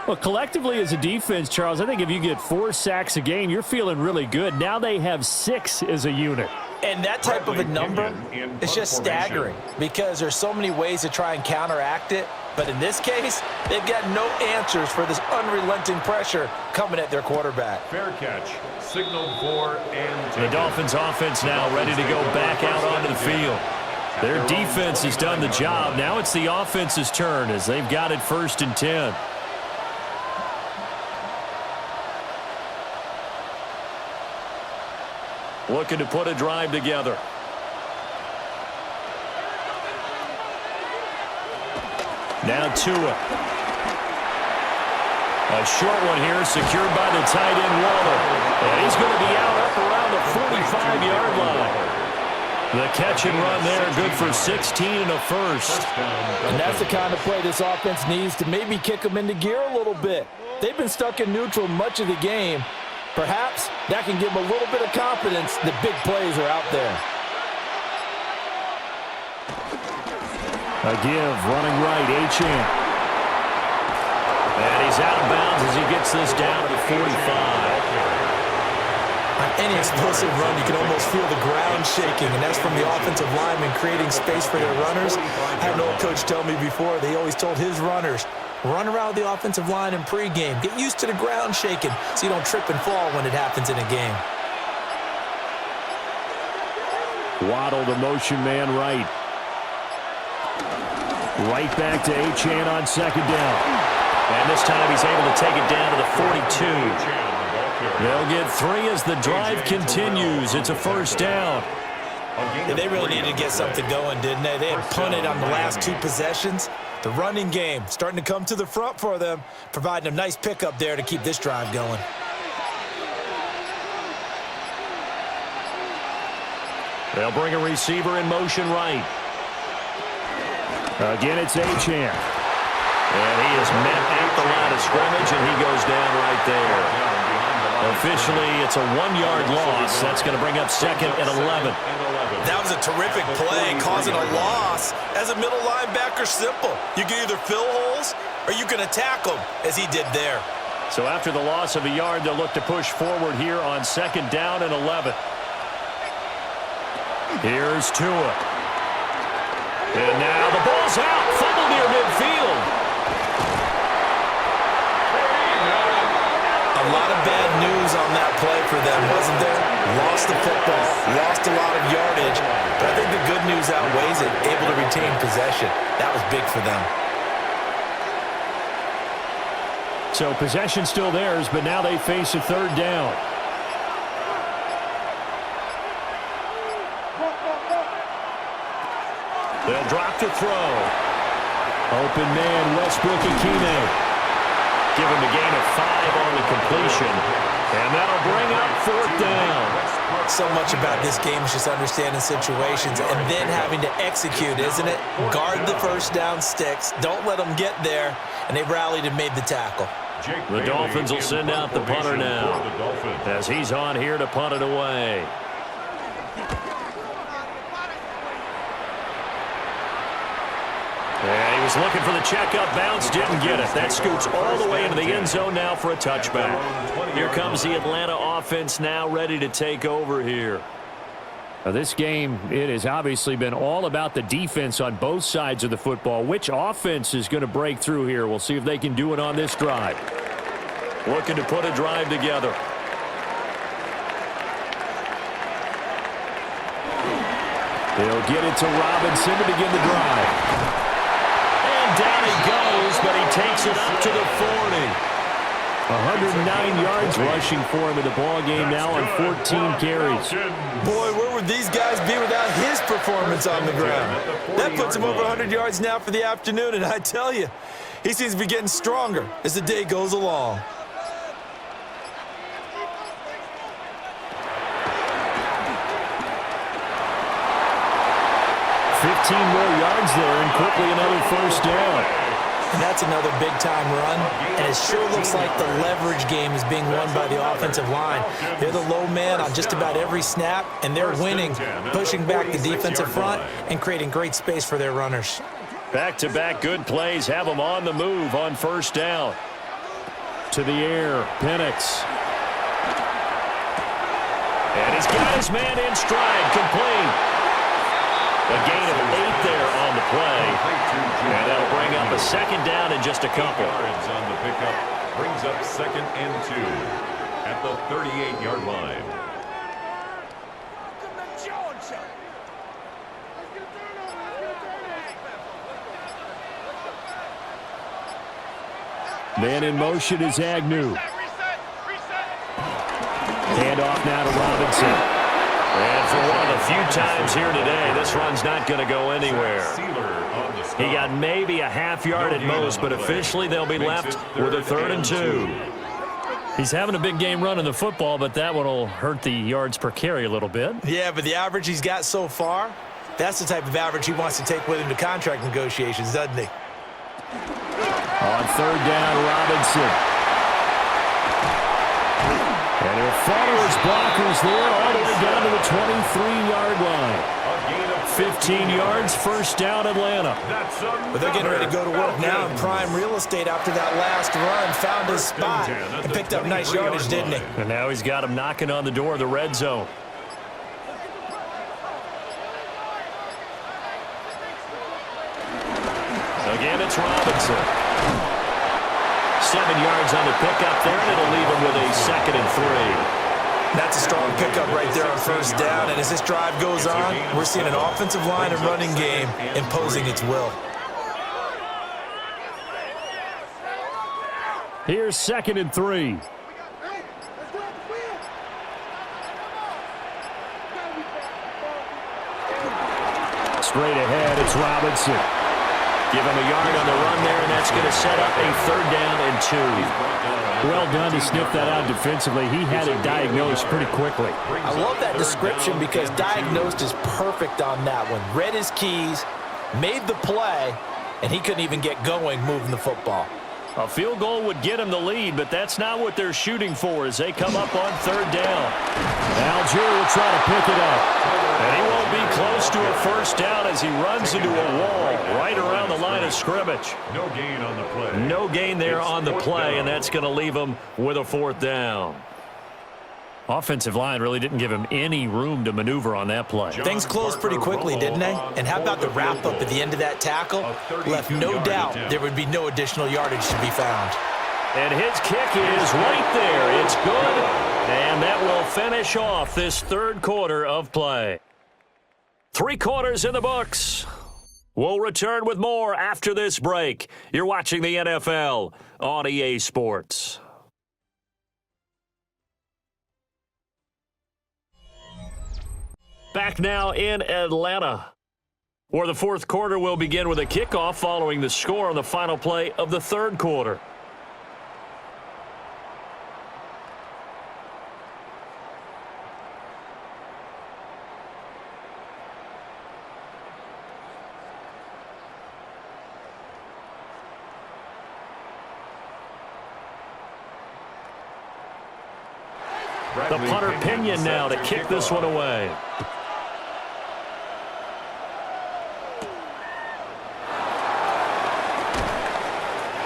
Well, collectively as a defense, Charles, I think if you get 4 sacks a game, you're feeling really good. Now they have 6 as a unit. And that type of a number is just staggering because there's so many ways to try and counteract it. But in this case, they've got no answers for this unrelenting pressure coming at their quarterback. Fair catch. Signaled for and the Dolphins offense now ready to go back out onto the field. Their defense has done the job. Now it's the offense's turn as they've got it 1st and 10. Looking to put a drive together. Now Tua. A short one here, secured by the tight end Waller. And he's going to be out up around the 45-yard line. The catch and run there, good for 16 and a first. And that's the kind of play this offense needs to maybe kick them into gear a little bit. They've been stuck in neutral much of the game. Perhaps that can give them a little bit of confidence that big plays are out there. A give, running right, Achane. And he's out of bounds as he gets this down to the 45. On any explosive run, you can almost feel the ground shaking, and that's from the offensive linemen creating space for their runners. I had an old coach tell me before, they always told his runners, run around the offensive line in pregame. Get used to the ground shaking so you don't trip and fall when it happens in a game. Waddle, the motion man right. Right back to Achane on 2nd down. And this time he's able to take it down to the 42. They'll get 3 as the drive continues. It's a 1st down. Yeah, they really needed to get something going, didn't they? They had punted on the last 2 possessions. The running game starting to come to the front for them, providing a nice pickup there to keep this drive going. They'll bring a receiver in motion right. Again, it's Achane. And he is met at the line of scrimmage, and he goes down right there. Officially, it's a 1-yard loss. That's going to bring up 2nd and 11. That was a terrific play, causing a loss. As a middle linebacker, simple. You can either fill holes or you can attack them, as he did there. So after the loss of a yard, they'll look to push forward here on 2nd down and 11. Here's Tua. And now the ball's out. Fumble near midfield. A lot of bad news on that play for them, wasn't there? Lost the football, lost a lot of yardage, but I think the good news outweighs it. Able to retain possession. That was big for them. So possession still theirs, but now they face a 3rd down. They'll drop to throw. Open man, Westbrook-Ikhine. Give him a gain of 5 on the completion. And that'll bring up 4th down. So much about this game is just understanding situations and then having to execute, isn't it? Guard the 1st down sticks. Don't let them get there. And they rallied and made the tackle. The Dolphins will send out the punter now as he's on here to punt it away. And he was looking for the checkup bounce, didn't get it. That scoots all the way into the end zone now for a touchback. Here comes the Atlanta offense now ready to take over here. Now, this game, it has obviously been all about the defense on both sides of the football. Which offense is going to break through here? We'll see if they can do it on this drive. Looking to put a drive together. They'll get it to Robinson to begin the drive. And down he goes, but he takes it up to the 40. 109 yards rushing for him in the ball game now on 14 carries. Boy, where would these guys be without his performance on the ground? That puts him over 100 yards now for the afternoon, and I tell you, he seems to be getting stronger as the day goes along. 15 more yards there, and quickly another first down. And that's another big-time run, and it sure looks like the leverage game is being won by the offensive line. They're the low man on just about every snap, and they're winning, pushing back the defensive front and creating great space for their runners. Back-to-back good plays have them on the move on first down. To the air, Penix. And he's got his man in stride, complete. A gain of 8 there on the play. And that'll bring up a second down in just a couple. Yards on the pickup brings up 2nd and 2 at the 38-yard line. Man in motion is Agnew. Hand off now to Robinson. And for one of the few times here today, this run's not going to go anywhere. He got maybe a half yard at most, but officially they'll be left with a 3rd and 2. He's having a big game running the football, but that one will hurt the yards per carry a little bit. Yeah, but the average he's got so far, that's the type of average he wants to take with him to contract negotiations, doesn't he? On 3rd down, Robinson. And he'll follow his blockers there all the way down to the 23-yard line. 15 yards, first down, Atlanta. But they're getting ready to go to work now in prime real estate after that last run. Found his spot and picked up nice yardage, didn't he? And now he's got him knocking on the door of the red zone. Again, it's Robinson. 7 yards on the pickup there, and it'll leave him with a 2nd and 3. That's a strong pickup right there on first down, and as this drive goes on, we're seeing an offensive line and running game imposing its will. Here's 2nd and 3. Straight ahead, it's Robinson. Give him a yard on the run there, and that's going to set up a 3rd down and 2. Well done to sniff that out defensively. He had it diagnosed pretty quickly. I love that description because diagnosed is perfect on that one. Read his keys, made the play, and he couldn't even get going moving the football. A field goal would get him the lead, but that's not what they're shooting for as they come up on 3rd down. Algier will try to pick it up. And he won't be close to a first down as he runs into a wall right around the line of scrimmage. No gain on the play. No gain there on the play, and that's going to leave him with a 4th down. Offensive line really didn't give him any room to maneuver on that play. Things closed pretty quickly, didn't they? And how about the wrap-up at the end of that tackle? Left no doubt there would be no additional yardage to be found. And his kick is right there. It's good. And that will finish off this 3rd quarter of play. 3 quarters in the books. We'll return with more after this break. You're watching the NFL on EA Sports. Back now in Atlanta, where the 4th quarter will begin with a kickoff following the score on the final play of the 3rd quarter. The punter Pinion now to kick this one away.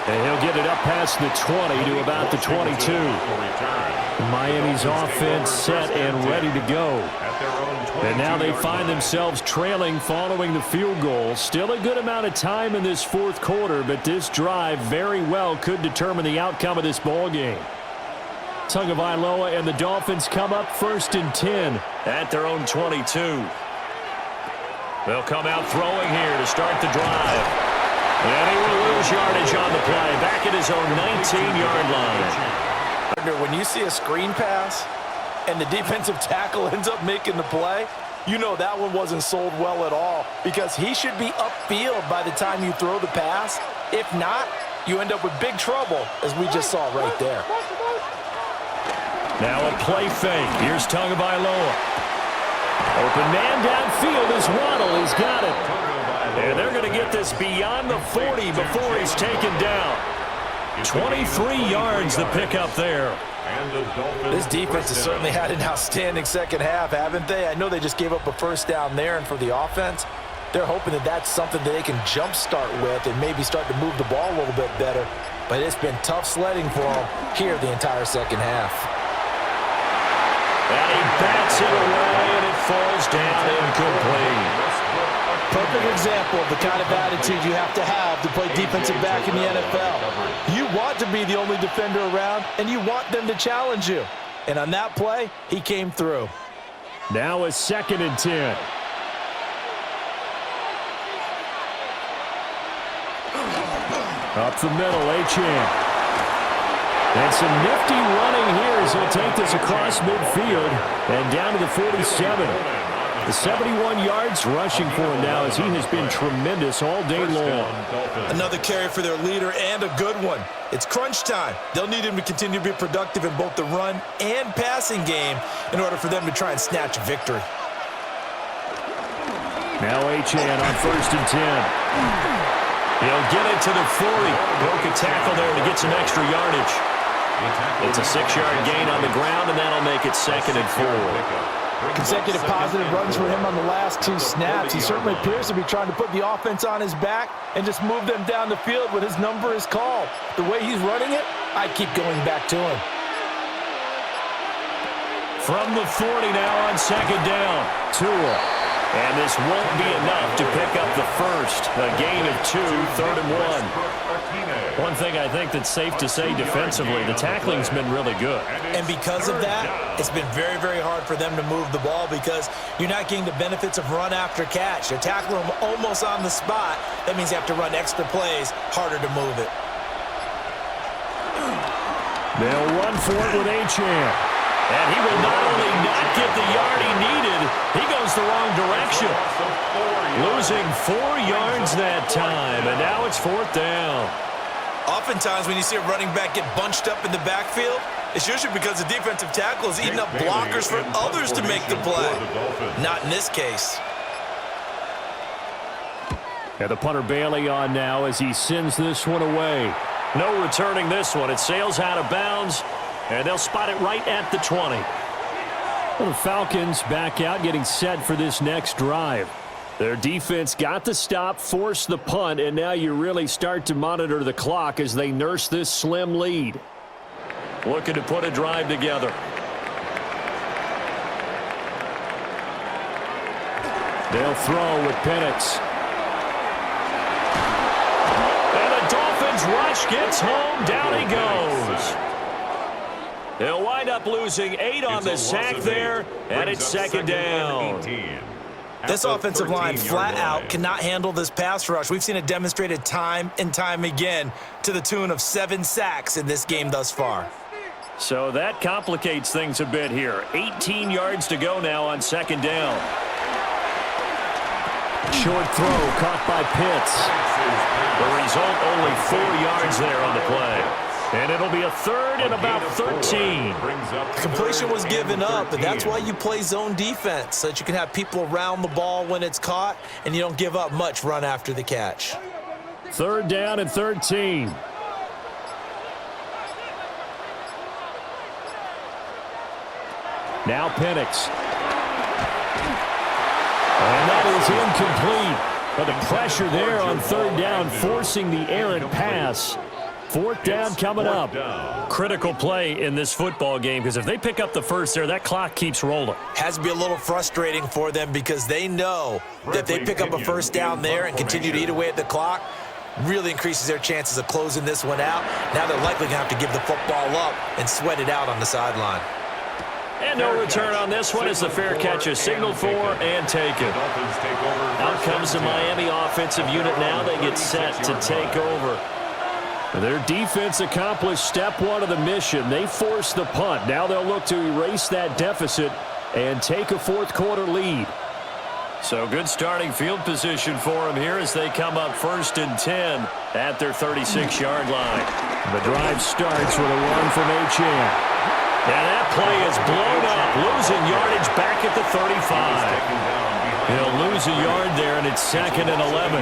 And he'll get it up past the 20 to about the 22. Miami's offense set and ready to go. And now they find themselves trailing following the field goal. Still a good amount of time in this fourth quarter, but this drive very well could determine the outcome of this ball game. Tagovailoa and the Dolphins come up 1st and 10 at their own 22. They'll come out throwing here to start the drive. And he will lose yardage on the play, back at his own 19-yard line. When you see a screen pass and the defensive tackle ends up making the play, you know that one wasn't sold well at all, because he should be upfield by the time you throw the pass. If not, you end up with big trouble, as we just saw right there. Now a play fake. Here's Tagovailoa. Open man downfield is Waddle. He's got it. And they're going to get this beyond the 40 before he's taken down. 23 yards the pickup there. This defense has certainly had an outstanding second half, haven't they? I know they just gave up a first down there, and for the offense, they're hoping that that's something that they can jumpstart with and maybe start to move the ball a little bit better. But it's been tough sledding for them here the entire second half. And he bats it away, and it falls down incomplete. Perfect example of the kind of attitude you have to play defensive back in the NFL. You want to be the only defender around, and you want them to challenge you. And on that play, he came through. Now a 2nd and 10. Up the middle, Achane. And some nifty running here as he'll take this across midfield and down to the 47. The 71 yards rushing for him now, as he has been tremendous all day long. Another carry for their leader, and a good one. It's crunch time. They'll need him to continue to be productive in both the run and passing game in order for them to try and snatch a victory. Now Achane on 1st and 10. He'll get it to the 40. Broke a tackle there to get some extra yardage. It's a 6-yard gain on the ground, and that'll make it 2nd and 4. Consecutive positive runs for him on the last 2 snaps. He certainly appears to be trying to put the offense on his back and just move them down the field when his number is called. The way he's running it, I keep going back to him. From the 40 now on 2nd down, Tua. And this won't be enough to pick up the first. A gain of 2, 3rd and 1. One thing I think that's safe to say defensively, the tackling's been really good. And because of that, it's been very, very hard for them to move the ball, because you're not getting the benefits of run after catch. They're tackling them almost on the spot. That means you have to run extra plays, harder to move it. They'll run for it with Achane. And he will not only not get the yard he needed, he goes the wrong direction. Losing 4 yards that time, and now it's 4th down. Oftentimes when you see a running back get bunched up in the backfield, it's usually because the defensive tackle is eating up blockers for others to make the play. Not in this case. And the punter Bailey on now as he sends this one away. No returning this one. It sails out of bounds, and they'll spot it right at the 20. Well, the Falcons back out, getting set for this next drive. Their defense got the stop, forced the punt, and now you really start to monitor the clock as they nurse this slim lead. Looking to put a drive together. They'll throw with Penix. And the Dolphins rush gets home. Down he goes. They'll wind up losing 8 on the sack there, and it's 2nd down. This offensive line flat out cannot handle this pass rush. We've seen it demonstrated time and time again to the tune of 7 sacks in this game thus far. So that complicates things a bit here. 18 yards to go now on 2nd down. Short throw caught by Pitts. The result, only 4 yards there on the play. And it'll be a 3rd and about 13. Completion was given up, but that's why you play zone defense, so that you can have people around the ball when it's caught, and you don't give up much run after the catch. 3rd down and 13. Now Penix. And that is incomplete. But the pressure there on 3rd down, forcing the errant pass. Fourth down coming up. Down. Critical play in this football game because if they pick up the first there, that clock keeps rolling. Has to be a little frustrating for them because they know that if they pick up a first down there and continue to eat away at the clock, really increases their chances of closing this one out. Now they're likely going to have to give the football up and sweat it out on the sideline. And no return on this one as the fair catch is signaled for and taken. Out comes the Miami offensive unit now. They get set to take over. Their defense accomplished step one of the mission. They forced the punt. Now they'll look to erase that deficit and take a fourth quarter lead. So good starting field position for them here as they come up 1st and 10 at their 36-yard line. The drive starts with a run from Achane. And that play is blown up, losing yardage back at the 35. He'll lose a yard there, and it's 2nd and 11.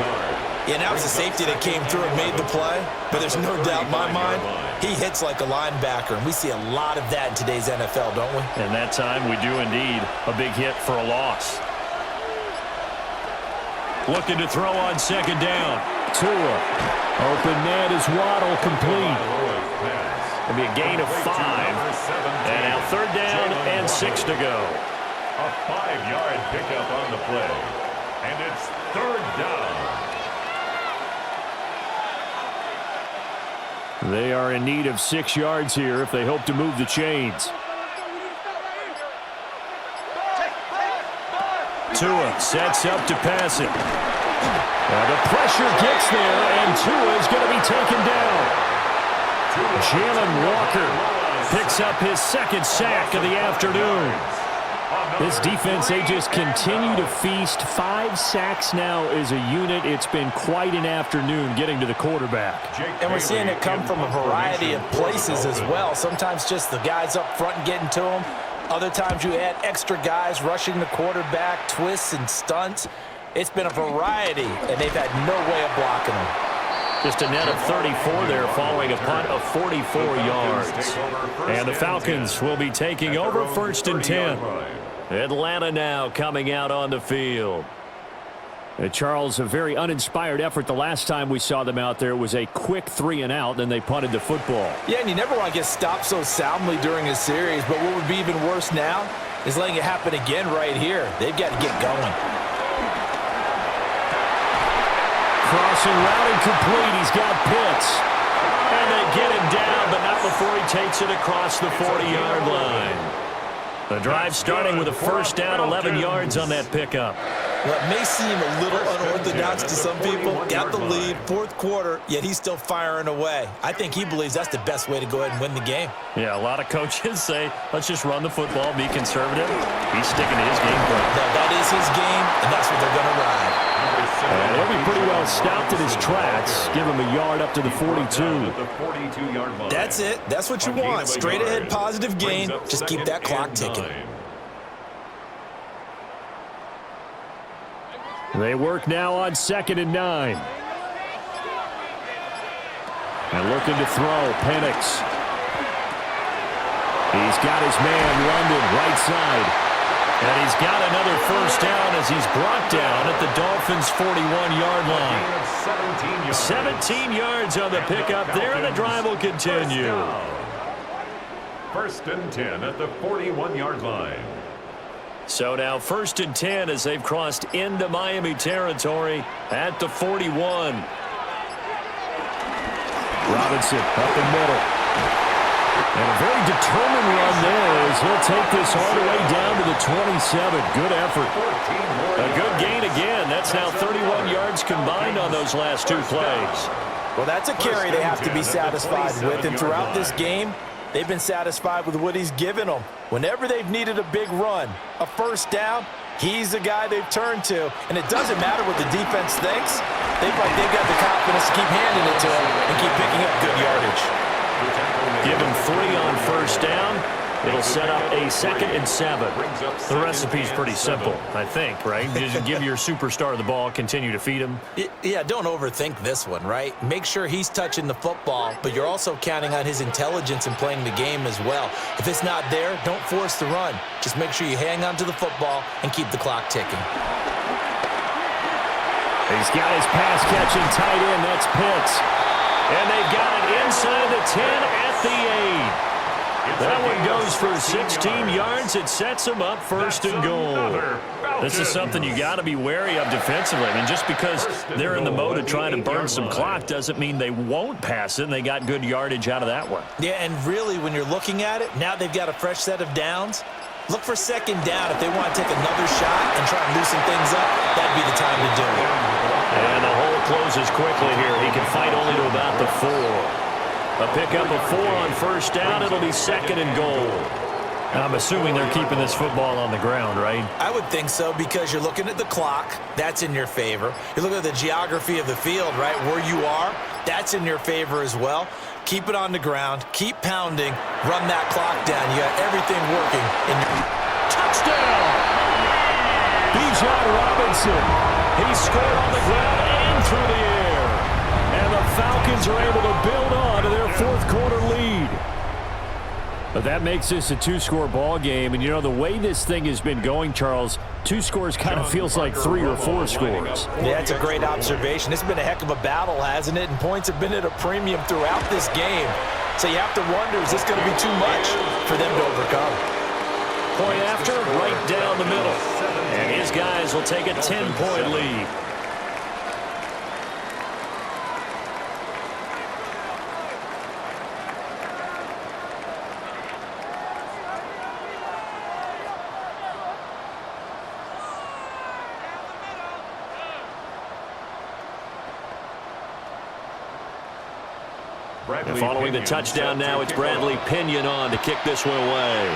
Yeah, now it's the safety that came through and made the play, but there's no doubt in my mind, he hits like a linebacker, and we see a lot of that in today's NFL, don't we? And that time we do indeed a big hit for a loss. Looking to throw on 2nd down. Tua. Open man is Waddle complete. It'll be a gain of 5. And now 3rd down and 6 to go. A 5-yard pickup on the play. And it's 3rd down. They are in need of 6 yards here if they hope to move the chains. Tua sets up to pass it. The pressure gets there, and Tua is going to be taken down. Jalen Walker picks up his 2nd sack of the afternoon. This defense, they just continue to feast. 5 sacks now as a unit. It's been quite an afternoon getting to the quarterback. And we're seeing it come from a variety of places as well. Sometimes just the guys up front getting to them. Other times you add extra guys rushing the quarterback, twists and stunts. It's been a variety, and they've had no way of blocking them. Just a net of 34 there following a punt of 44 yards. And the Falcons will be taking over 1st and 10. Atlanta now coming out on the field. Charles, a very uninspired effort the last time we saw them out there. It was a quick 3 and out, then they punted the football. Yeah, and you never want to get stopped so soundly during a series, but what would be even worse now is letting it happen again right here. They've got to get going. Crossing route incomplete. He's got Pitts. And they get him down, but not before he takes it across the 40-yard line. The drive starting with a 1st down, 11 yards on that pickup. Well, it may seem a little unorthodox to some people. Got the lead, 4th quarter, yet he's still firing away. I think he believes that's the best way to go ahead and win the game. Yeah, a lot of coaches say, let's just run the football, be conservative. He's sticking to his game plan. Now, that is his game, and that's what they're going to ride. And he'll be pretty well stopped in his tracks. Give him a yard up to the 42. That's it. That's what you want. Straight ahead positive gain. Just keep that clock ticking. They work now on 2nd and 9. And looking to throw, Penix. He's got his man, London, right side. And he's got another 1st down as he's brought down at the Dolphins' 41-yard line. 17 yards on the pickup there, and the drive will continue. 1st and 10 at the 41-yard line. So now 1st and 10 as they've crossed into Miami territory at the 41. Robinson up the middle. And a very determined run there as he'll take this all the way down to the 27. Good effort. A good gain again. That's now 31 yards combined on those last 2 plays. Well, that's a carry they have to be satisfied with, and throughout this game, they've been satisfied with what he's given them. Whenever they've needed a big run, a 1st down, he's the guy they've turned to. And it doesn't matter what the defense thinks. They've got the confidence to keep handing it to him and keep picking up good yardage. Give him 3 on 1st down. It'll set up a 2nd and 7. The recipe's pretty simple, I think, right? Just give your superstar the ball, continue to feed him. Yeah, don't overthink this one, right? Make sure he's touching the football, but you're also counting on his intelligence in playing the game as well. If it's not there, don't force the run. Just make sure you hang on to the football and keep the clock ticking. He's got his pass-catching tight end. That's Pitts. And they've got it inside. inside the 10 at the 8. That one goes for 16 yards. It sets them up first and goal. This is something you got to be wary of defensively. I mean, just because they're in the mode of trying to burn some clock doesn't mean they won't pass it, and they got good yardage out of that one. Yeah, and really, when you're looking at it, now they've got a fresh set of downs. Look for second down. If they want to take another shot and try and loosen things up, that'd be the time to do it. And the hole closes quickly here. He can fight only to about the 4. A pickup of 4 on first down. It'll be second and goal. I'm assuming they're keeping this football on the ground, right? I would think so, because you're looking at the clock. That's in your favor. You're looking at the geography of the field, right? Where you are, that's in your favor as well. Keep it on the ground. Keep pounding. Run that clock down. You got everything working. Touchdown! Bijan Robinson. He scored on the ground and through the air. And the Falcons are able to build on to their fourth-quarter lead. But that makes this a 2-score ball game. And, you know, the way this thing has been going, Charles, 2 scores kind of feels like 3 or 4 scores. Yeah, that's a great observation. It's been a heck of a battle, hasn't it? And points have been at a premium throughout this game. So you have to wonder, is this going to be too much for them to overcome? Point after, right down the middle. And his guys will take a 10-point lead. And following the touchdown now, it's Bradley Pinion on to kick this one away.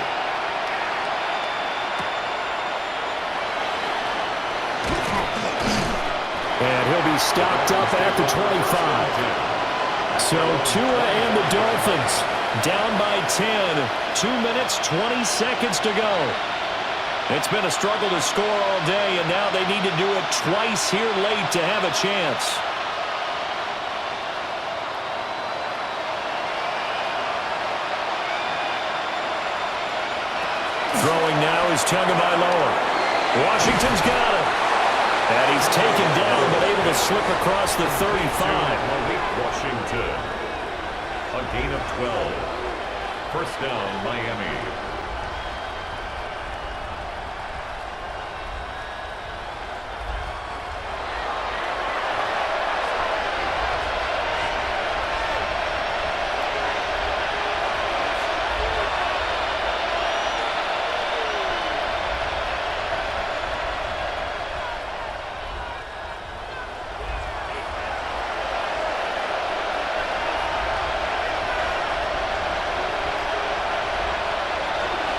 And he'll be stopped up at the 25. So Tua and the Dolphins down by 10. 2 minutes, 20 seconds to go. It's been a struggle to score all day, and now they need to do it twice here late to have a chance. Throwing now is Tagovailoa. Washington's got it. And he's taken down, but able to slip across the 35. Washington. A gain of 12. First down, Miami.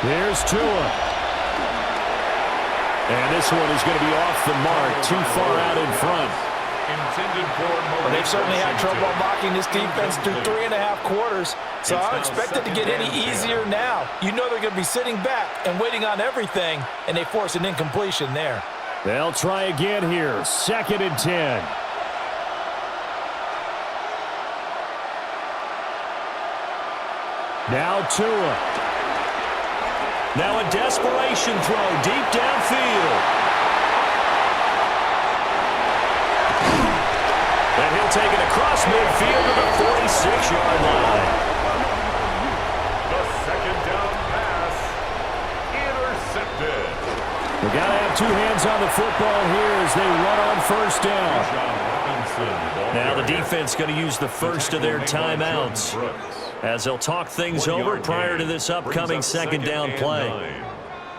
Here's Tua. And this one is going to be off the mark, too far out in front. Well, they've certainly had trouble unlocking this defense through 3.5 quarters, so I don't expect it to get any easier now. You know they're going to be sitting back and waiting on everything, and they force an incompletion there. They'll try again here, 2nd and 10. Now Tua. Now a desperation throw deep downfield. And he'll take it across midfield to the 46-yard line. The second down pass intercepted. We got to have 2 hands on the football here as they run on first down. Now the defense going to use the first of their timeouts as they'll talk things over prior to this upcoming second down play.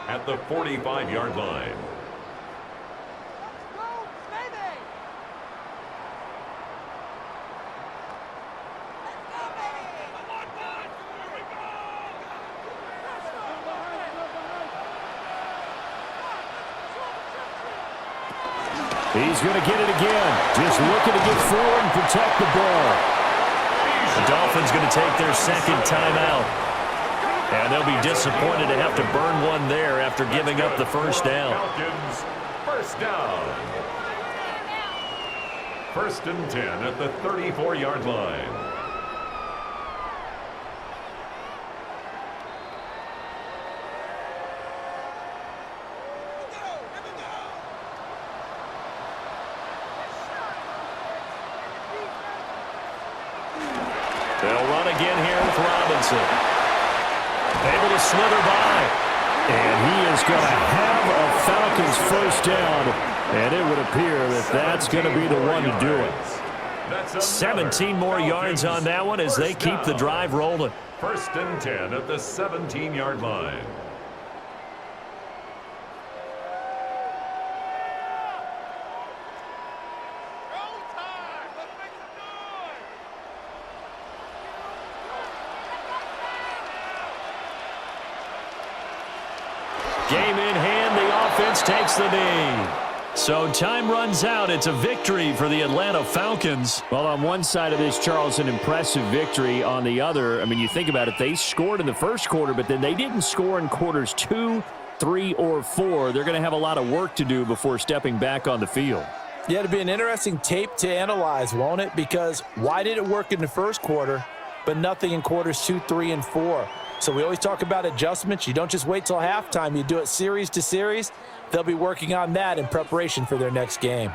At the 45-yard line. He's going to get it again. Just looking to get forward and protect the ball. The Dolphins going to take their second timeout. And they'll be disappointed to have to burn one there after giving up the first down. Falcons, first down. 1st and 10 at the 34-yard line. They'll run again here with Robinson. Able to slither by. And he is going to have a Falcons first down. And it would appear that that's going to be the one to do it. 17 more yards on that one as they keep the drive rolling. 1st and 10 at the 17-yard line. Game in hand, the offense takes the knee. So time runs out. It's a victory for the Atlanta Falcons. Well, on one side of this, Charles, an impressive victory. On the other, I mean, you think about it, they scored in the first quarter, but then they didn't score in quarters 2, 3, or 4. They're going to have a lot of work to do before stepping back on the field. Yeah, it'll be an interesting tape to analyze, won't it? Because why did it work in the first quarter, but nothing in quarters 2, 3, and 4? So we always talk about adjustments. You don't just wait till halftime. You do it series to series. They'll be working on that in preparation for their next game.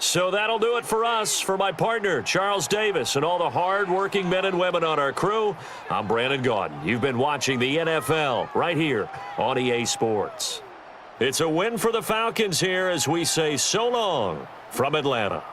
So that'll do it for us. For my partner, Charles Davis, and all the hard-working men and women on our crew, I'm Brandon Gaudin. You've been watching the NFL right here on EA Sports. It's a win for the Falcons here as we say so long from Atlanta.